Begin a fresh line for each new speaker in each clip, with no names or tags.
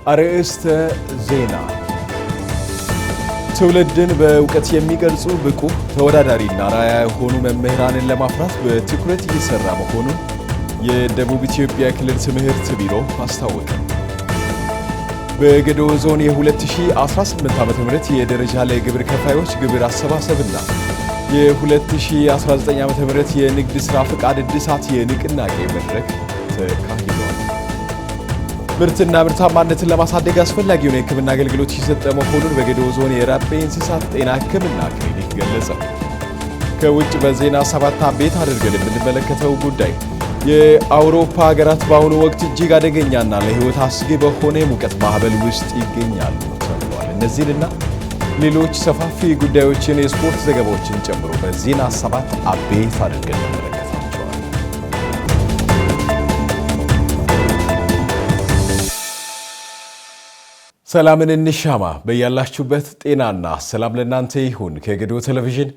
አርዕስተ ዜና። ትውልድን በእውቀት የሚገልጹ ብቁ ተወዳዳሪና ራዕይ የሆኑ መምህራንን ለማፍራት በትኩረት እየሰራ መሆኑን የደቡብ ኢትዮጵያ ክልል ትምህርት ቢሮ አስታወቀ። በገዶ ዞን የ2018 ዓ.ም የደረጃ ላይ ግብር ከፋዮች ግብር አሰባሰብና የ2019 ዓ.ም የንግድ ሥራ ፈቃድ እድሳት የንቅናቄ መድረክ ተካሂዷል። ምርትና ምርታማነትን ለማሳደግ አስፈላጊውን የሕክምና አገልግሎት እየሰጠ መሆኑን በገዶ ዞን የራቤ እንስሳት ጤና ሕክምና ክሊኒክ ገለጸ። ከውጭ በዜና 7 አቤት አድርገን የምንመለከተው ጉዳይ የአውሮፓ ሀገራት በአሁኑ ወቅት እጅግ አደገኛና ለሕይወት አስጊ በሆነ የሙቀት ማዕበል ውስጥ ይገኛሉ ተብሏል። እነዚህንና ሌሎች ሰፋፊ ጉዳዮችን የስፖርት ዘገባዎችን ጨምሮ በዜና 7 አቤት አድርገን እንመለከታቸዋል። ሰላምን እንሻማ። በያላችሁበት ጤናና ሰላም ለእናንተ ይሁን። ከገዶ ቴሌቪዥን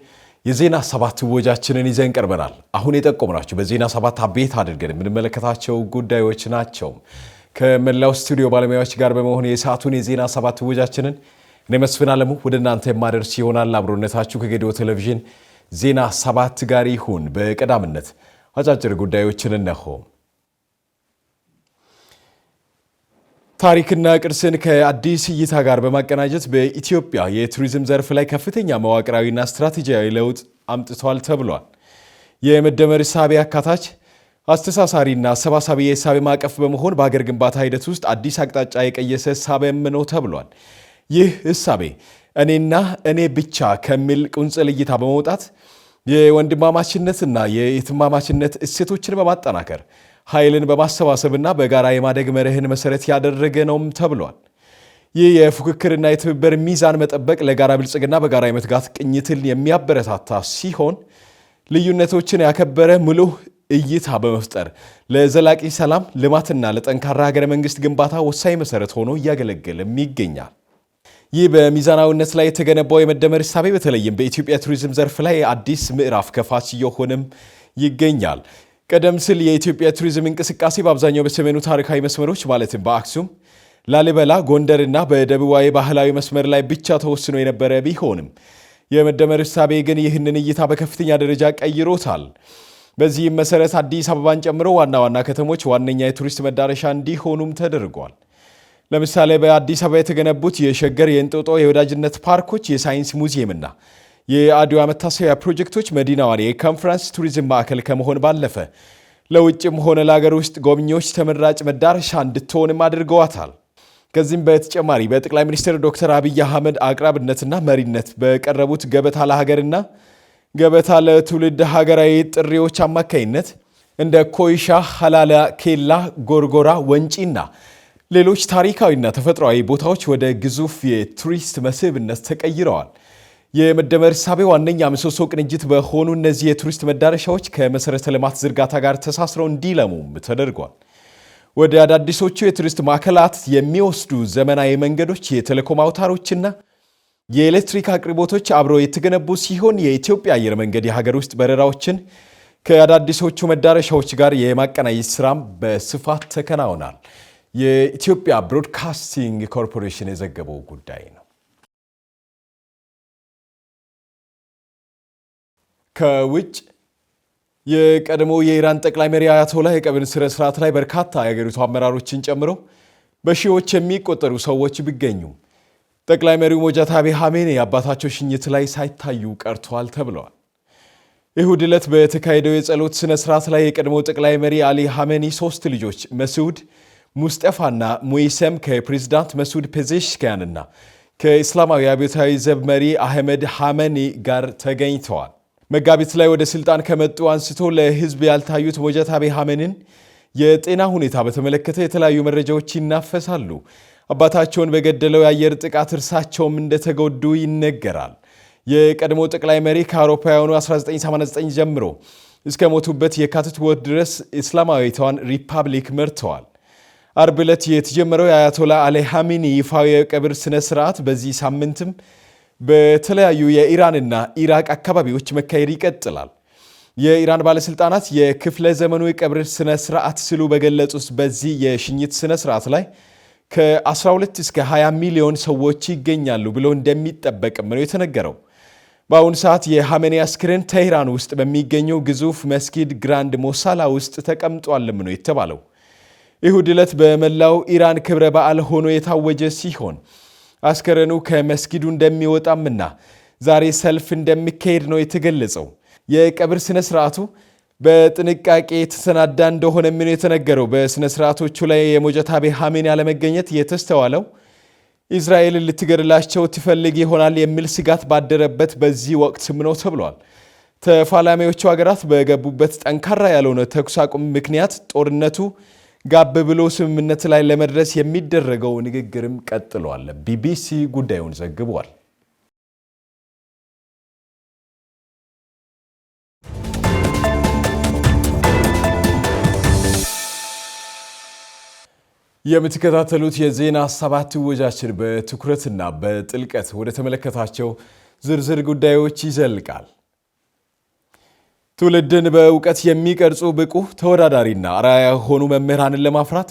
የዜና 7 ወጃችንን ይዘን ቀርበናል። አሁን የጠቆምናችሁ በዜና 7 አቤት አድርገን የምንመለከታቸው ጉዳዮች ናቸው። ከመላው ስቱዲዮ ባለሙያዎች ጋር በመሆን የሰዓቱን የዜና 7 ወጃችንን እኔ መስፍን አለሙ ወደ እናንተ የማደርስ ይሆናል። አብሮነታችሁ ከገዶ ቴሌቪዥን ዜና 7 ጋር ይሁን። በቀዳምነት አጫጭር ጉዳዮችን እነሆ። ታሪክና ቅርስን ከአዲስ እይታ ጋር በማቀናጀት በኢትዮጵያ የቱሪዝም ዘርፍ ላይ ከፍተኛ መዋቅራዊና ስትራቴጂያዊ ለውጥ አምጥቷል ተብሏል። የመደመር እሳቤ አካታች አስተሳሳሪና አሰባሳቢ የእሳቤ ማዕቀፍ በመሆን በሀገር ግንባታ ሂደት ውስጥ አዲስ አቅጣጫ የቀየሰ እሳቤም ነው ተብሏል። ይህ እሳቤ እኔና እኔ ብቻ ከሚል ቁንጽል እይታ በመውጣት የወንድማማችነትና የእህትማማችነት እሴቶችን በማጠናከር ኃይልን በማሰባሰብና በጋራ የማደግ መርህን መሰረት ያደረገ ነውም ተብሏል። ይህ የፉክክርና የትብብር ሚዛን መጠበቅ ለጋራ ብልጽግና በጋራ የመትጋት ቅኝትን የሚያበረታታ ሲሆን ልዩነቶችን ያከበረ ሙሉ እይታ በመፍጠር ለዘላቂ ሰላም ልማትና ለጠንካራ ሀገረ መንግስት ግንባታ ወሳኝ መሰረት ሆኖ እያገለገለም ይገኛል። ይህ በሚዛናዊነት ላይ የተገነባው የመደመር እሳቤ በተለይም በኢትዮጵያ ቱሪዝም ዘርፍ ላይ አዲስ ምዕራፍ ከፋች እየሆነም ይገኛል። ቀደም ሲል የኢትዮጵያ ቱሪዝም እንቅስቃሴ በአብዛኛው በሰሜኑ ታሪካዊ መስመሮች ማለትም በአክሱም፣ ላሊበላ፣ ጎንደርና በደቡባዊ ባህላዊ መስመር ላይ ብቻ ተወስኖ የነበረ ቢሆንም የመደመር እሳቤ ግን ይህንን እይታ በከፍተኛ ደረጃ ቀይሮታል። በዚህም መሰረት አዲስ አበባን ጨምሮ ዋና ዋና ከተሞች ዋነኛ የቱሪስት መዳረሻ እንዲሆኑም ተደርጓል። ለምሳሌ በአዲስ አበባ የተገነቡት የሸገር፣ የእንጦጦ፣ የወዳጅነት ፓርኮች፣ የሳይንስ ሙዚየምና የአድዋ መታሰቢያ ፕሮጀክቶች መዲናዋን የኮንፈረንስ ቱሪዝም ማዕከል ከመሆን ባለፈ ለውጭም ሆነ ለሀገር ውስጥ ጎብኚዎች ተመራጭ መዳረሻ እንድትሆንም አድርገዋታል። ከዚህም በተጨማሪ በጠቅላይ ሚኒስትር ዶክተር አብይ አህመድ አቅራቢነትና መሪነት በቀረቡት ገበታ ለሀገርና ገበታ ለትውልድ ሀገራዊ ጥሪዎች አማካይነት እንደ ኮይሻ፣ ሀላላ ኬላ፣ ጎርጎራ፣ ወንጪና ሌሎች ታሪካዊና ተፈጥሯዊ ቦታዎች ወደ ግዙፍ የቱሪስት መስህብነት ተቀይረዋል። የመደመር እሳቤ ዋነኛ ምሰሶ ቅንጅት በሆኑ እነዚህ የቱሪስት መዳረሻዎች ከመሰረተ ልማት ዝርጋታ ጋር ተሳስረው እንዲለሙም ተደርጓል። ወደ አዳዲሶቹ የቱሪስት ማዕከላት የሚወስዱ ዘመናዊ መንገዶች፣ የቴሌኮም አውታሮችና የኤሌክትሪክ አቅርቦቶች አብረው የተገነቡ ሲሆን የኢትዮጵያ አየር መንገድ የሀገር ውስጥ በረራዎችን ከአዳዲሶቹ መዳረሻዎች ጋር የማቀናጀት ስራም በስፋት ተከናውኗል። የኢትዮጵያ ብሮድካስቲንግ ኮርፖሬሽን የዘገበው ጉዳይ ነው። ከውጭ የቀድሞ የኢራን ጠቅላይ መሪ አያቶላ የቀብር ስነ ስርዓት ላይ በርካታ የሀገሪቱ አመራሮችን ጨምሮ በሺዎች የሚቆጠሩ ሰዎች ቢገኙም ጠቅላይ መሪው ሞጃታቤ ሐሜኔ አባታቸው ሽኝት ላይ ሳይታዩ ቀርተዋል ተብለዋል። እሁድ ዕለት በተካሄደው የጸሎት ስነ ስርዓት ላይ የቀድሞ ጠቅላይ መሪ አሊ ሐሜኒ 3 ልጆች መስዑድ፣ ሙስጠፋና ሙይሰም ከፕሬዝዳንት መስዑድ ፔዜሽኪያንና ከእስላማዊ አብዮታዊ ዘብ መሪ አህመድ ሐሜኒ ጋር ተገኝተዋል። መጋቢት ላይ ወደ ስልጣን ከመጡ አንስቶ ለህዝብ ያልታዩት ሞጃታቤ ሐሜኒን የጤና ሁኔታ በተመለከተ የተለያዩ መረጃዎች ይናፈሳሉ። አባታቸውን በገደለው የአየር ጥቃት እርሳቸውም እንደተጎዱ ይነገራል። የቀድሞ ጠቅላይ መሪ ከአውሮፓውያኑ 1989 ጀምሮ እስከ ሞቱበት የካቲት ወር ድረስ እስላማዊቷን ሪፐብሊክ መርተዋል። አርብ ዕለት የተጀመረው የአያቶላ አሊ ሐሜኒ ይፋዊ የቀብር ስነ ስርዓት በዚህ ሳምንትም በተለያዩ የኢራንና ኢራቅ አካባቢዎች መካሄድ ይቀጥላል። የኢራን ባለስልጣናት የክፍለ ዘመኑ የቀብር ስነ ስርዓት ሲሉ በገለጹት በዚህ የሽኝት ስነ ስርዓት ላይ ከ12 እስከ 20 ሚሊዮን ሰዎች ይገኛሉ ብሎ እንደሚጠበቅም ነው የተነገረው። በአሁኑ ሰዓት የሐሜኒ አስክሬን ቴህራን ውስጥ በሚገኘው ግዙፍ መስጊድ ግራንድ ሞሳላ ውስጥ ተቀምጧልም ነው የተባለው። እሁድ ዕለት በመላው ኢራን ክብረ በዓል ሆኖ የታወጀ ሲሆን አስከሬኑ ከመስጊዱ እንደሚወጣምና ዛሬ ሰልፍ እንደሚካሄድ ነው የተገለጸው። የቀብር ስነ ስርዓቱ በጥንቃቄ የተሰናዳ እንደሆነ ምን የተነገረው። በስነ ስርዓቶቹ ላይ የሞጀታቤ ሐሜኒ አለመገኘት የተስተዋለው እስራኤል ልትገድላቸው ትፈልግ ይሆናል የሚል ስጋት ባደረበት በዚህ ወቅትም ነው ተብሏል። ተፋላሚዎቹ ሀገራት በገቡበት ጠንካራ ያልሆነ ተኩስ አቁም ምክንያት ጦርነቱ ጋብ ብሎ ስምምነት ላይ ለመድረስ የሚደረገው ንግግርም ቀጥሏል። ቢቢሲ ጉዳዩን ዘግቧል። የምትከታተሉት የዜና ሰባት ወጃችን በትኩረትና በጥልቀት ወደ ተመለከታቸው ዝርዝር ጉዳዮች ይዘልቃል። ትውልድን በእውቀት የሚቀርጹ ብቁ ተወዳዳሪና አርአያ የሆኑ መምህራንን ለማፍራት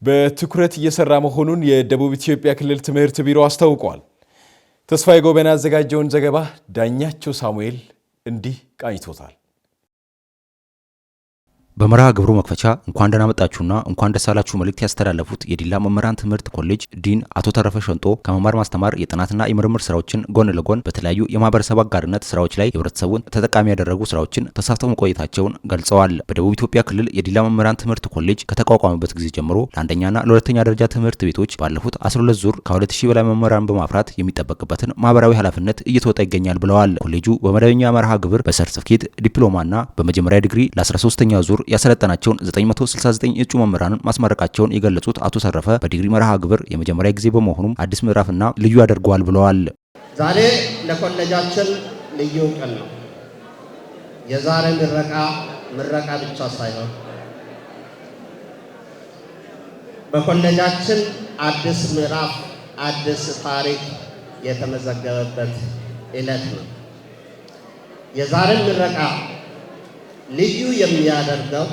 በትኩረት እየሰራ መሆኑን የደቡብ ኢትዮጵያ ክልል ትምህርት ቢሮ አስታውቋል። ተስፋዬ ጎበና ያዘጋጀውን ዘገባ ዳኛቸው ሳሙኤል እንዲህ ቃኝቶታል።
በመርሃ ግብሩ መክፈቻ እንኳን ደህና መጣችሁና እንኳን ደስ አላችሁ መልእክት ያስተላለፉት የዲላ መምህራን ትምህርት ኮሌጅ ዲን አቶ ተረፈ ሸንጦ ከመማር ማስተማር የጥናትና የምርምር ስራዎችን ጎን ለጎን በተለያዩ የማህበረሰብ አጋርነት ስራዎች ላይ የህብረተሰቡን ተጠቃሚ ያደረጉ ስራዎችን ተሳትፈው መቆየታቸውን ገልጸዋል። በደቡብ ኢትዮጵያ ክልል የዲላ መምህራን ትምህርት ኮሌጅ ከተቋቋመበት ጊዜ ጀምሮ ለአንደኛና ለሁለተኛ ደረጃ ትምህርት ቤቶች ባለፉት 12 ዙር ከ2000 በላይ መምህራን በማፍራት የሚጠበቅበትን ማህበራዊ ኃላፊነት እየተወጣ ይገኛል ብለዋል። ኮሌጁ በመደበኛ መርሃ ግብር በሰርቲፊኬት ዲፕሎማና በመጀመሪያ ዲግሪ ለ13ኛ ዙር ያሰለጠናቸውን 969 እጩ መምህራንን ማስመረቃቸውን የገለጹት አቶ ተረፈ በዲግሪ መርሃ ግብር የመጀመሪያ ጊዜ በመሆኑም አዲስ ምዕራፍና ልዩ ያደርገዋል ብለዋል።
ዛሬ ለኮሌጃችን ልዩ ቀን ነው። የዛሬ ምረቃ ብቻ ሳይሆን በኮሌጃችን አዲስ ምዕራፍ፣ አዲስ ታሪክ የተመዘገበበት ዕለት ነው። የዛሬ ምረቃ ልዩ የሚያደርገው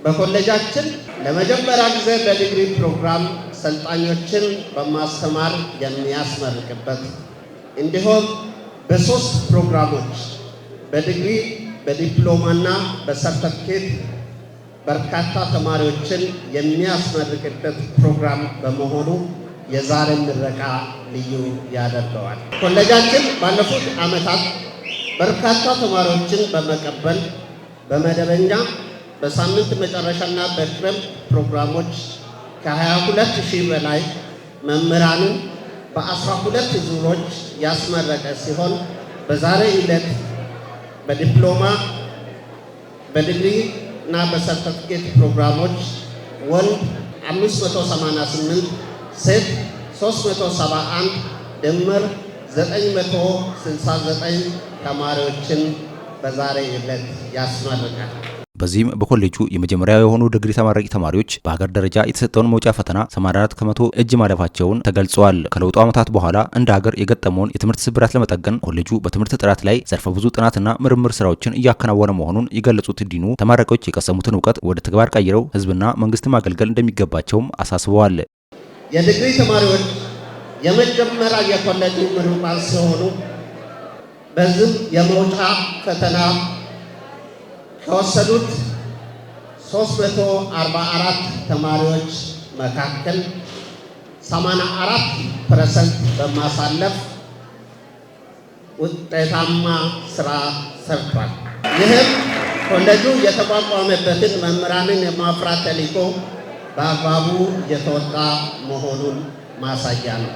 በኮሌጃችን ለመጀመሪያ ጊዜ በዲግሪ ፕሮግራም ሰልጣኞችን በማስተማር የሚያስመርቅበት እንዲሁም በ3 ፕሮግራሞች በዲግሪ በዲፕሎማና በሰርቲፊኬት በርካታ ተማሪዎችን የሚያስመርቅበት ፕሮግራም በመሆኑ የዛሬ ምረቃ ልዩ ያደርገዋል። ኮሌጃችን ባለፉት ዓመታት በርካታ ተማሪዎችን በመቀበል በመደበኛ በሳምንት መጨረሻና በክረምት ፕሮግራሞች ከ22,000 በላይ መምህራንን በ12 ዙሮች ያስመረቀ ሲሆን በዛሬ ዕለት በዲፕሎማ በዲግሪ እና በሰርቲፊኬት ፕሮግራሞች ወንድ 588 ሴት 371 ድምር 969 ተማሪዎችን በዛሬ ዕለት ያስመርቃል።
በዚህም በኮሌጁ የመጀመሪያ የሆኑ ዲግሪ ተመራቂ ተማሪዎች በሀገር ደረጃ የተሰጠውን መውጫ ፈተና 84 ከመቶ እጅ ማለፋቸውን ተገልጿል። ከለውጡ ዓመታት በኋላ እንደ ሀገር የገጠመውን የትምህርት ስብራት ለመጠገን ኮሌጁ በትምህርት ጥራት ላይ ዘርፈ ብዙ ጥናትና ምርምር ስራዎችን እያከናወነ መሆኑን የገለጹት ዲኑ ተመራቂዎች የቀሰሙትን እውቀት ወደ ተግባር ቀይረው ህዝብና መንግስት ማገልገል እንደሚገባቸውም አሳስበዋል።
የዲግሪ ተማሪዎች የመጀመሪያ የኮሌጁ ምሩቃን ሲሆኑ በዚህ የመውጫ ፈተና ከወሰዱት 344 ተማሪዎች መካከል 84% በማሳለፍ ውጤታማ ስራ ሰርቷል። ይህም ኮሌጁ የተቋቋመበትን መምህራንን የማፍራት ተልዕኮ በአግባቡ እየተወጣ መሆኑን ማሳያ ነው።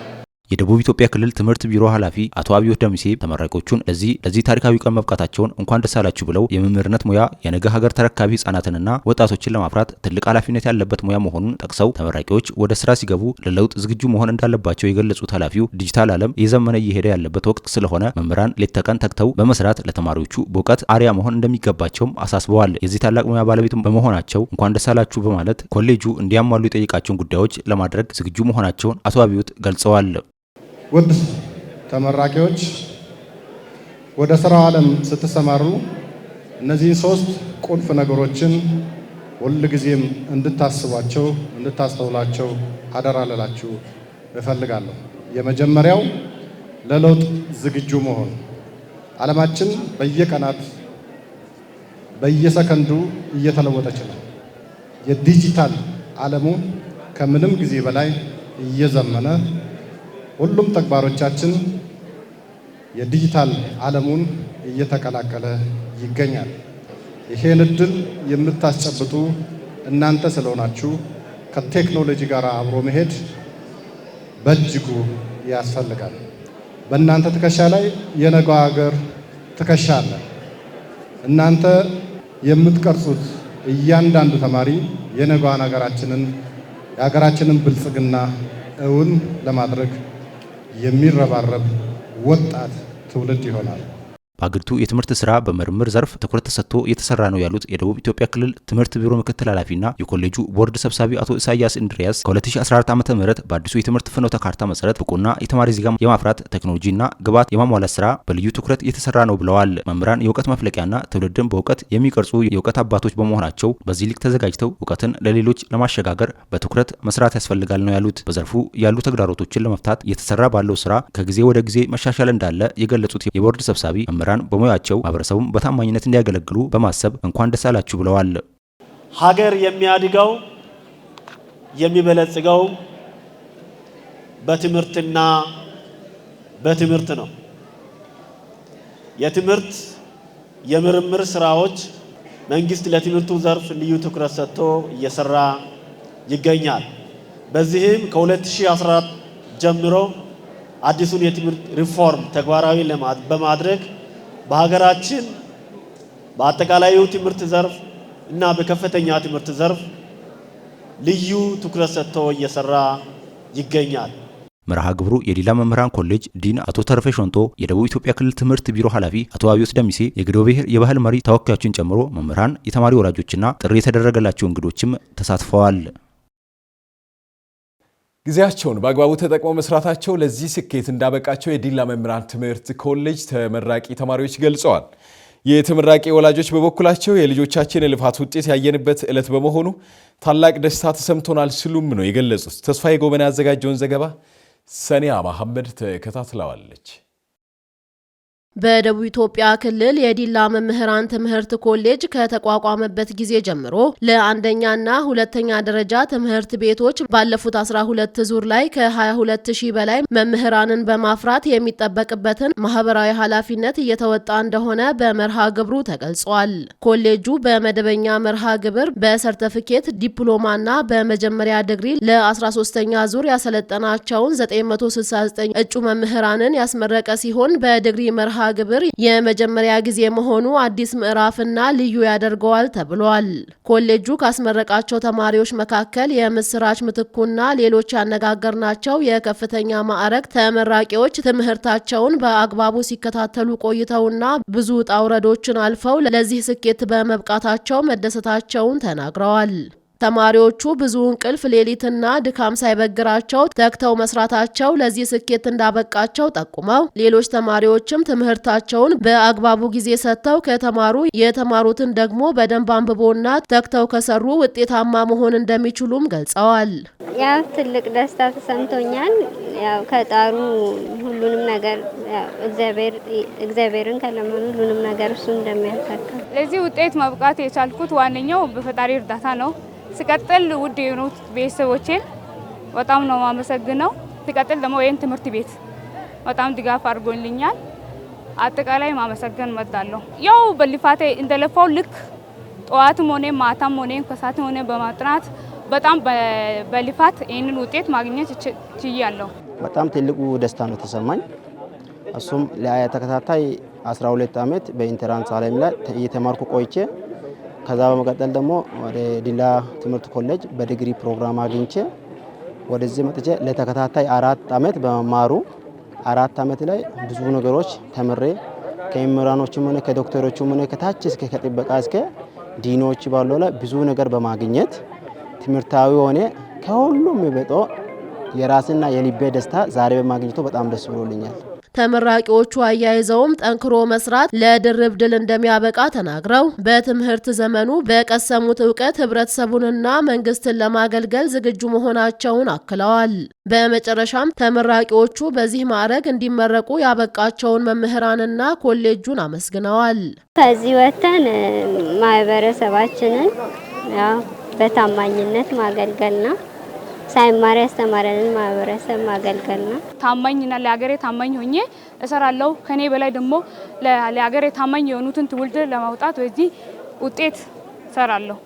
የደቡብ ኢትዮጵያ ክልል ትምህርት ቢሮ ኃላፊ አቶ አብዮት ደምሴ ተመራቂዎቹን ለዚህ ታሪካዊ ቀን መብቃታቸውን እንኳን ደስ አላችሁ ብለው የመምህርነት ሙያ የነገ ሀገር ተረካቢ ህጻናትንና ወጣቶችን ለማፍራት ትልቅ ኃላፊነት ያለበት ሙያ መሆኑን ጠቅሰው ተመራቂዎች ወደ ስራ ሲገቡ ለለውጥ ዝግጁ መሆን እንዳለባቸው የገለጹት ኃላፊው ዲጂታል ዓለም እየዘመነ እየሄደ ያለበት ወቅት ስለሆነ መምህራን ሌት ተቀን ተግተው በመስራት ለተማሪዎቹ በእውቀት አርአያ መሆን እንደሚገባቸውም አሳስበዋል። የዚህ ታላቅ ሙያ ባለቤት በመሆናቸው እንኳን ደስ አላችሁ በማለት ኮሌጁ እንዲያሟሉ የጠየቃቸውን ጉዳዮች ለማድረግ ዝግጁ መሆናቸውን አቶ አብዮት ገልጸዋል።
ውድ ተመራቂዎች ወደ ስራው ዓለም ስትሰማሩ እነዚህ 3 ቁልፍ ነገሮችን ሁል ጊዜም እንድታስቧቸው እንድታስተውላቸው አደራ ልላችሁ እፈልጋለሁ። የመጀመሪያው ለለውጥ ዝግጁ መሆን። ዓለማችን በየቀናት በየሰከንዱ እየተለወጠች ነው። የዲጂታል ዓለሙ ከምንም ጊዜ በላይ እየዘመነ ሁሉም ተግባሮቻችን የዲጂታል ዓለሙን እየተቀላቀለ ይገኛል። ይሄን እድል የምታስጨብጡ እናንተ ስለሆናችሁ ከቴክኖሎጂ ጋር አብሮ መሄድ በእጅጉ ያስፈልጋል። በእናንተ ትከሻ ላይ የነገው ሀገር ትከሻ አለ። እናንተ የምትቀርጹት እያንዳንዱ ተማሪ የነገዋን የሀገራችንን ብልጽግና እውን ለማድረግ የሚረባረብ ወጣት ትውልድ ይሆናል።
በአገሪቱ የትምህርት ስራ በምርምር ዘርፍ ትኩረት ተሰጥቶ እየተሰራ ነው ያሉት የደቡብ ኢትዮጵያ ክልል ትምህርት ቢሮ ምክትል ኃላፊና የኮሌጁ ቦርድ ሰብሳቢ አቶ ኢሳያስ እንድሪያስ ከ2014 ዓ.ም በአዲሱ የትምህርት ፍኖተ ካርታ መሰረት ብቁና የተማሪ ዜጋ የማፍራት ቴክኖሎጂና ግብዓት የማሟላት ስራ በልዩ ትኩረት እየተሰራ ነው ብለዋል። መምህራን የእውቀት መፍለቂያና ትውልድን በእውቀት የሚቀርጹ የእውቀት አባቶች በመሆናቸው በዚህ ልክ ተዘጋጅተው እውቀትን ለሌሎች ለማሸጋገር በትኩረት መስራት ያስፈልጋል ነው ያሉት። በዘርፉ ያሉ ተግዳሮቶችን ለመፍታት እየተሰራ ባለው ስራ ከጊዜ ወደ ጊዜ መሻሻል እንዳለ የገለጹት የቦርድ ሰብሳቢ በሙያቸው ማህበረሰቡን በታማኝነት እንዲያገለግሉ በማሰብ እንኳን ደስ አላችሁ ብለዋል።
ሀገር የሚያድገው የሚበለጽገው በትምህርትና በትምህርት ነው። የትምህርት የምርምር ስራዎች መንግስት ለትምህርቱ ዘርፍ ልዩ ትኩረት ሰጥቶ እየሰራ ይገኛል። በዚህም ከ2014 ጀምሮ አዲሱን የትምህርት ሪፎርም ተግባራዊ በማድረግ በሀገራችን በአጠቃላዩ ትምህርት ዘርፍ እና በከፍተኛ ትምህርት ዘርፍ ልዩ ትኩረት ሰጥቶ እየሰራ ይገኛል።
መርሃ ግብሩ የዲላ መምህራን ኮሌጅ ዲን አቶ ተረፈ ሾንጦ፣ የደቡብ ኢትዮጵያ ክልል ትምህርት ቢሮ ኃላፊ አቶ አብዮት ደሚሴ፣ የገዶ ብሔር የባህል መሪ ተወካዮችን ጨምሮ መምህራን፣ የተማሪ ወላጆችና ጥሪ የተደረገላቸው እንግዶችም ተሳትፈዋል።
ጊዜያቸውን በአግባቡ ተጠቅመው መስራታቸው ለዚህ ስኬት እንዳበቃቸው የዲላ መምህራን ትምህርት ኮሌጅ ተመራቂ ተማሪዎች ገልጸዋል። የተመራቂ ወላጆች በበኩላቸው የልጆቻችን የልፋት ውጤት ያየንበት ዕለት በመሆኑ ታላቅ ደስታ ተሰምቶናል ሲሉም ነው የገለጹት። ተስፋዬ ጎበና ያዘጋጀውን ዘገባ ሰኒያ መሐመድ ተከታትለዋለች።
በደቡብ ኢትዮጵያ ክልል የዲላ መምህራን ትምህርት ኮሌጅ ከተቋቋመበት ጊዜ ጀምሮ ለአንደኛና ሁለተኛ ደረጃ ትምህርት ቤቶች ባለፉት 12 ዙር ላይ ከ22000 በላይ መምህራንን በማፍራት የሚጠበቅበትን ማህበራዊ ኃላፊነት እየተወጣ እንደሆነ በመርሃ ግብሩ ተገልጿል። ኮሌጁ በመደበኛ መርሃ ግብር በሰርተፊኬት ዲፕሎማና በመጀመሪያ ዲግሪ ለ13ኛ ዙር ያሰለጠናቸውን 969 እጩ መምህራንን ያስመረቀ ሲሆን በዲግሪ መርሃ ግብር የመጀመሪያ ጊዜ መሆኑ አዲስ ምዕራፍና ልዩ ያደርገዋል ተብሏል። ኮሌጁ ካስመረቃቸው ተማሪዎች መካከል የምስራች ምትኩና ሌሎች ያነጋገርናቸው የከፍተኛ ማዕረግ ተመራቂዎች ትምህርታቸውን በአግባቡ ሲከታተሉ ቆይተውና ብዙ ውጣ ውረዶችን አልፈው ለዚህ ስኬት በመብቃታቸው መደሰታቸውን ተናግረዋል። ተማሪዎቹ ብዙ እንቅልፍ ሌሊትና ድካም ሳይበግራቸው ተግተው መስራታቸው ለዚህ ስኬት እንዳበቃቸው ጠቁመው ሌሎች ተማሪዎችም ትምህርታቸውን በአግባቡ ጊዜ ሰጥተው ከተማሩ የተማሩትን ደግሞ በደንብ አንብቦና ተግተው ከሰሩ ውጤታማ መሆን እንደሚችሉም ገልጸዋል።
ያው ትልቅ ደስታ ተሰምቶኛል። ያው ከጣሩ ሁሉንም ነገር እግዚአብሔርን ከለመኑ ሁሉንም ነገር እሱ እንደሚያሳካ
ለዚህ ውጤት መብቃት የቻልኩት ዋነኛው በፈጣሪ እርዳታ ነው። ሲቀጥል ውድ የሆኑት ቤተሰቦቼን በጣም ነው ማመሰግነው። ሲቀጥል ደግሞ ይሄን ትምህርት ቤት በጣም ድጋፍ አድርጎልኛል። አጠቃላይ ማመሰገን መጣለሁ። ያው በልፋቴ እንደለፋው ልክ ጠዋትም ሆነ ማታም ሆነ ከሰዓትም ሆነ በማጥናት በጣም በልፋት ይሄንን ውጤት ማግኘት ችያለሁ።
በጣም ትልቁ ደስታ ነው ተሰማኝ። እሱም ለተከታታይ 12 ዓመት በኢንተራንስ ዓለም ላይ እየተማርኩ ቆይቼ ከዛ በመቀጠል ደግሞ ወደ ዲላ ትምህርት ኮሌጅ በዲግሪ ፕሮግራም አግኝቼ ወደዚህ መጥቼ ለተከታታይ 4 ዓመት በመማሩ 4 ዓመት ላይ ብዙ ነገሮች ተምሬ ከመምህራኖችም ሆነ ከዶክተሮችም ሆነ ከታች እስከ ከጥበቃ እስከ ዲኖች ባለው ላይ ብዙ ነገር በማግኘት ትምህርታዊ ሆነ ከሁሉም የሚበልጠው የራስና የልቤ ደስታ ዛሬ በማግኘቱ በጣም ደስ ብሎልኛል።
ተመራቂዎቹ አያይዘውም ጠንክሮ መስራት ለድርብ ድል እንደሚያበቃ ተናግረው በትምህርት ዘመኑ በቀሰሙት ዕውቀት ህብረተሰቡንና መንግስትን ለማገልገል ዝግጁ መሆናቸውን አክለዋል። በመጨረሻም ተመራቂዎቹ በዚህ ማዕረግ እንዲመረቁ ያበቃቸውን መምህራንና ኮሌጁን አመስግነዋል።
ከዚህ ወጥተን ማህበረሰባችንን ያው በታማኝነት ማገልገልና ሳይማር ያስተማረንን ማህበረሰብ ማገልገልና
ታማኝና ለሀገሬ ታማኝ ሆኜ እሰራለሁ። ከኔ በላይ ደግሞ ለሀገሬ ታማኝ የሆኑትን ትውልድ ለማውጣት በዚህ ውጤት እሰራለሁ።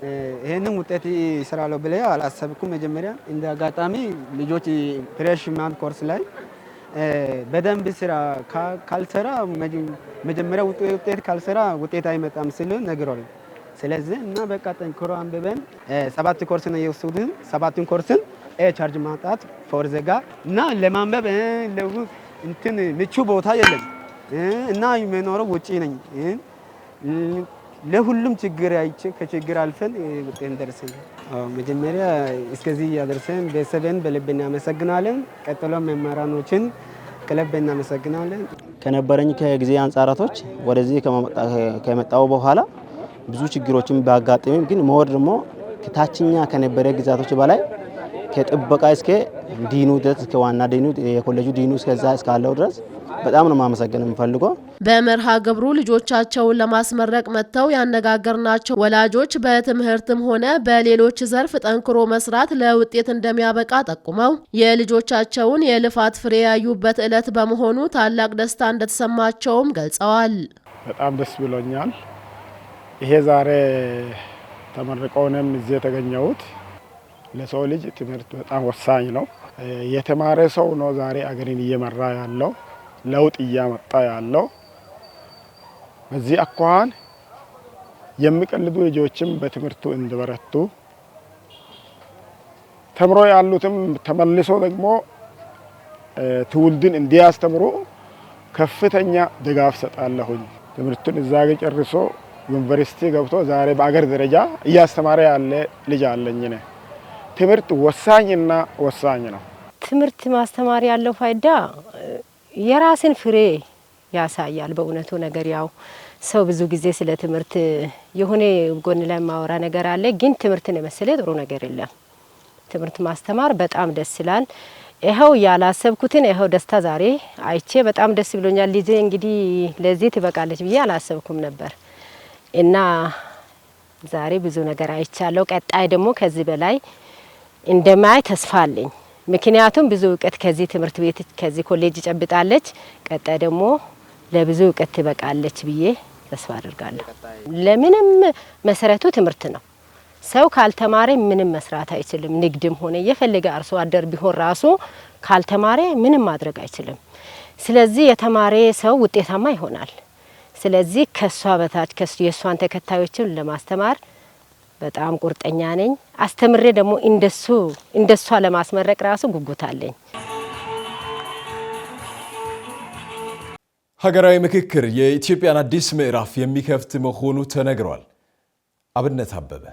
ይሄንን ውጤት እሰራለሁ ብለ አላሰብኩም። መጀመሪያ እንደ አጋጣሚ ልጆች ፍሬሽማን ኮርስ ላይ በደንብ ስራ ካልሰራ መጀመሪያ ውጤት ካልሰራ ውጤት አይመጣም ሲሉ ነግረውኝ፣ ስለዚህ እና በቃ ጠንክሮ አንብበን 7 ኮርስ ነው የወሰዱት። 7 ኮርስን ቻርጅ ማጣት ፎር ዘጋ እና ለማንበብ እንትን ምቹ ቦታ የለም እና የምኖረው ውጪ ነኝ። ለሁሉም ችግር አይቼ ከችግር አልፈን ውጤት ደርሰን መጀመሪያ እስከዚህ ያደርሰን ቤተሰብን በልብ እናመሰግናለን። ቀጥሎ መምህራኖችን ከልብ እናመሰግናለን። ከነበረኝ ከጊዜ አንጻራቶች ወደዚህ ከመጣው በኋላ ብዙ ችግሮችን ባጋጠመኝ ግን ሞር ደግሞ ከታችኛ ከነበረ ግዛቶች በላይ ከጥበቃ እስከ ዲኑ ድረስ እስከ ዋና ዲኑ የኮሌጁ ዲኑ እስከዛ እስካለው ድረስ በጣም ነው ማመሰገን የምፈልገው።
በመርሃ ግብሩ ልጆቻቸውን ለማስመረቅ መጥተው ያነጋገርናቸው ወላጆች በትምህርትም ሆነ በሌሎች ዘርፍ ጠንክሮ መስራት ለውጤት እንደሚያበቃ ጠቁመው የልጆቻቸውን የልፋት ፍሬ ያዩበት ዕለት በመሆኑ ታላቅ ደስታ እንደተሰማቸውም ገልጸዋል።
በጣም ደስ ብሎኛል። ይሄ ዛሬ ተመርቀውንም እዚህ የተገኘሁት ለሰው ልጅ ትምህርት በጣም ወሳኝ ነው። የተማረ ሰው ነው ዛሬ አገርን እየመራ ያለው፣ ለውጥ እያመጣ ያለው። በዚህ አኳኋን የሚቀልዱ ልጆችም በትምህርቱ እንዲበረቱ ተምሮ ያሉትም ተመልሶ ደግሞ ትውልድን እንዲያስተምሩ ከፍተኛ ድጋፍ ሰጣለሁኝ። ትምህርቱን እዛ ጨርሶ ዩኒቨርሲቲ ገብቶ ዛሬ በአገር ደረጃ እያስተማረ ያለ ልጅ አለኝ። ትምህርት ወሳኝና ወሳኝ ነው።
ትምህርት ማስተማር ያለው ፋይዳ የራስን ፍሬ ያሳያል። በእውነቱ ነገር ያው ሰው ብዙ ጊዜ ስለ ትምህርት የሆነ ጎን ላይ ማወራ ነገር አለ፣ ግን ትምህርትን የመሰለ ጥሩ ነገር የለም። ትምህርት ማስተማር በጣም ደስ ይላል። ይኸው ያላሰብኩትን ይኸው ደስታ ዛሬ አይቼ በጣም ደስ ብሎኛል። ልጄ እንግዲህ ለዚህ ትበቃለች ብዬ አላሰብኩም ነበር እና ዛሬ ብዙ ነገር አይቻለሁ። ቀጣይ ደግሞ ከዚህ በላይ እንደማይ ተስፋ አለኝ። ምክንያቱም ብዙ እውቀት ከዚህ ትምህርት ቤት ከዚህ ኮሌጅ ጨብጣለች። ቀጣይ ደግሞ ለብዙ እውቀት ትበቃለች ብዬ ተስፋ አድርጋለሁ። ለምንም መሰረቱ ትምህርት ነው። ሰው ካልተማረ ምንም መስራት አይችልም። ንግድም ሆነ የፈለገ አርሶ አደር ቢሆን ራሱ ካልተማረ ምንም ማድረግ አይችልም። ስለዚህ የተማረ ሰው ውጤታማ ይሆናል። ስለዚህ ከሷ በታች የሷን ተከታዮችን ለማስተማር በጣም ቁርጠኛ ነኝ። አስተምሬ ደግሞ እንደሷ ለማስመረቅ ራሱ ጉጉት አለኝ።
ሀገራዊ ምክክር የኢትዮጵያን አዲስ ምዕራፍ የሚከፍት መሆኑ ተነግሯል። አብነት አበበ።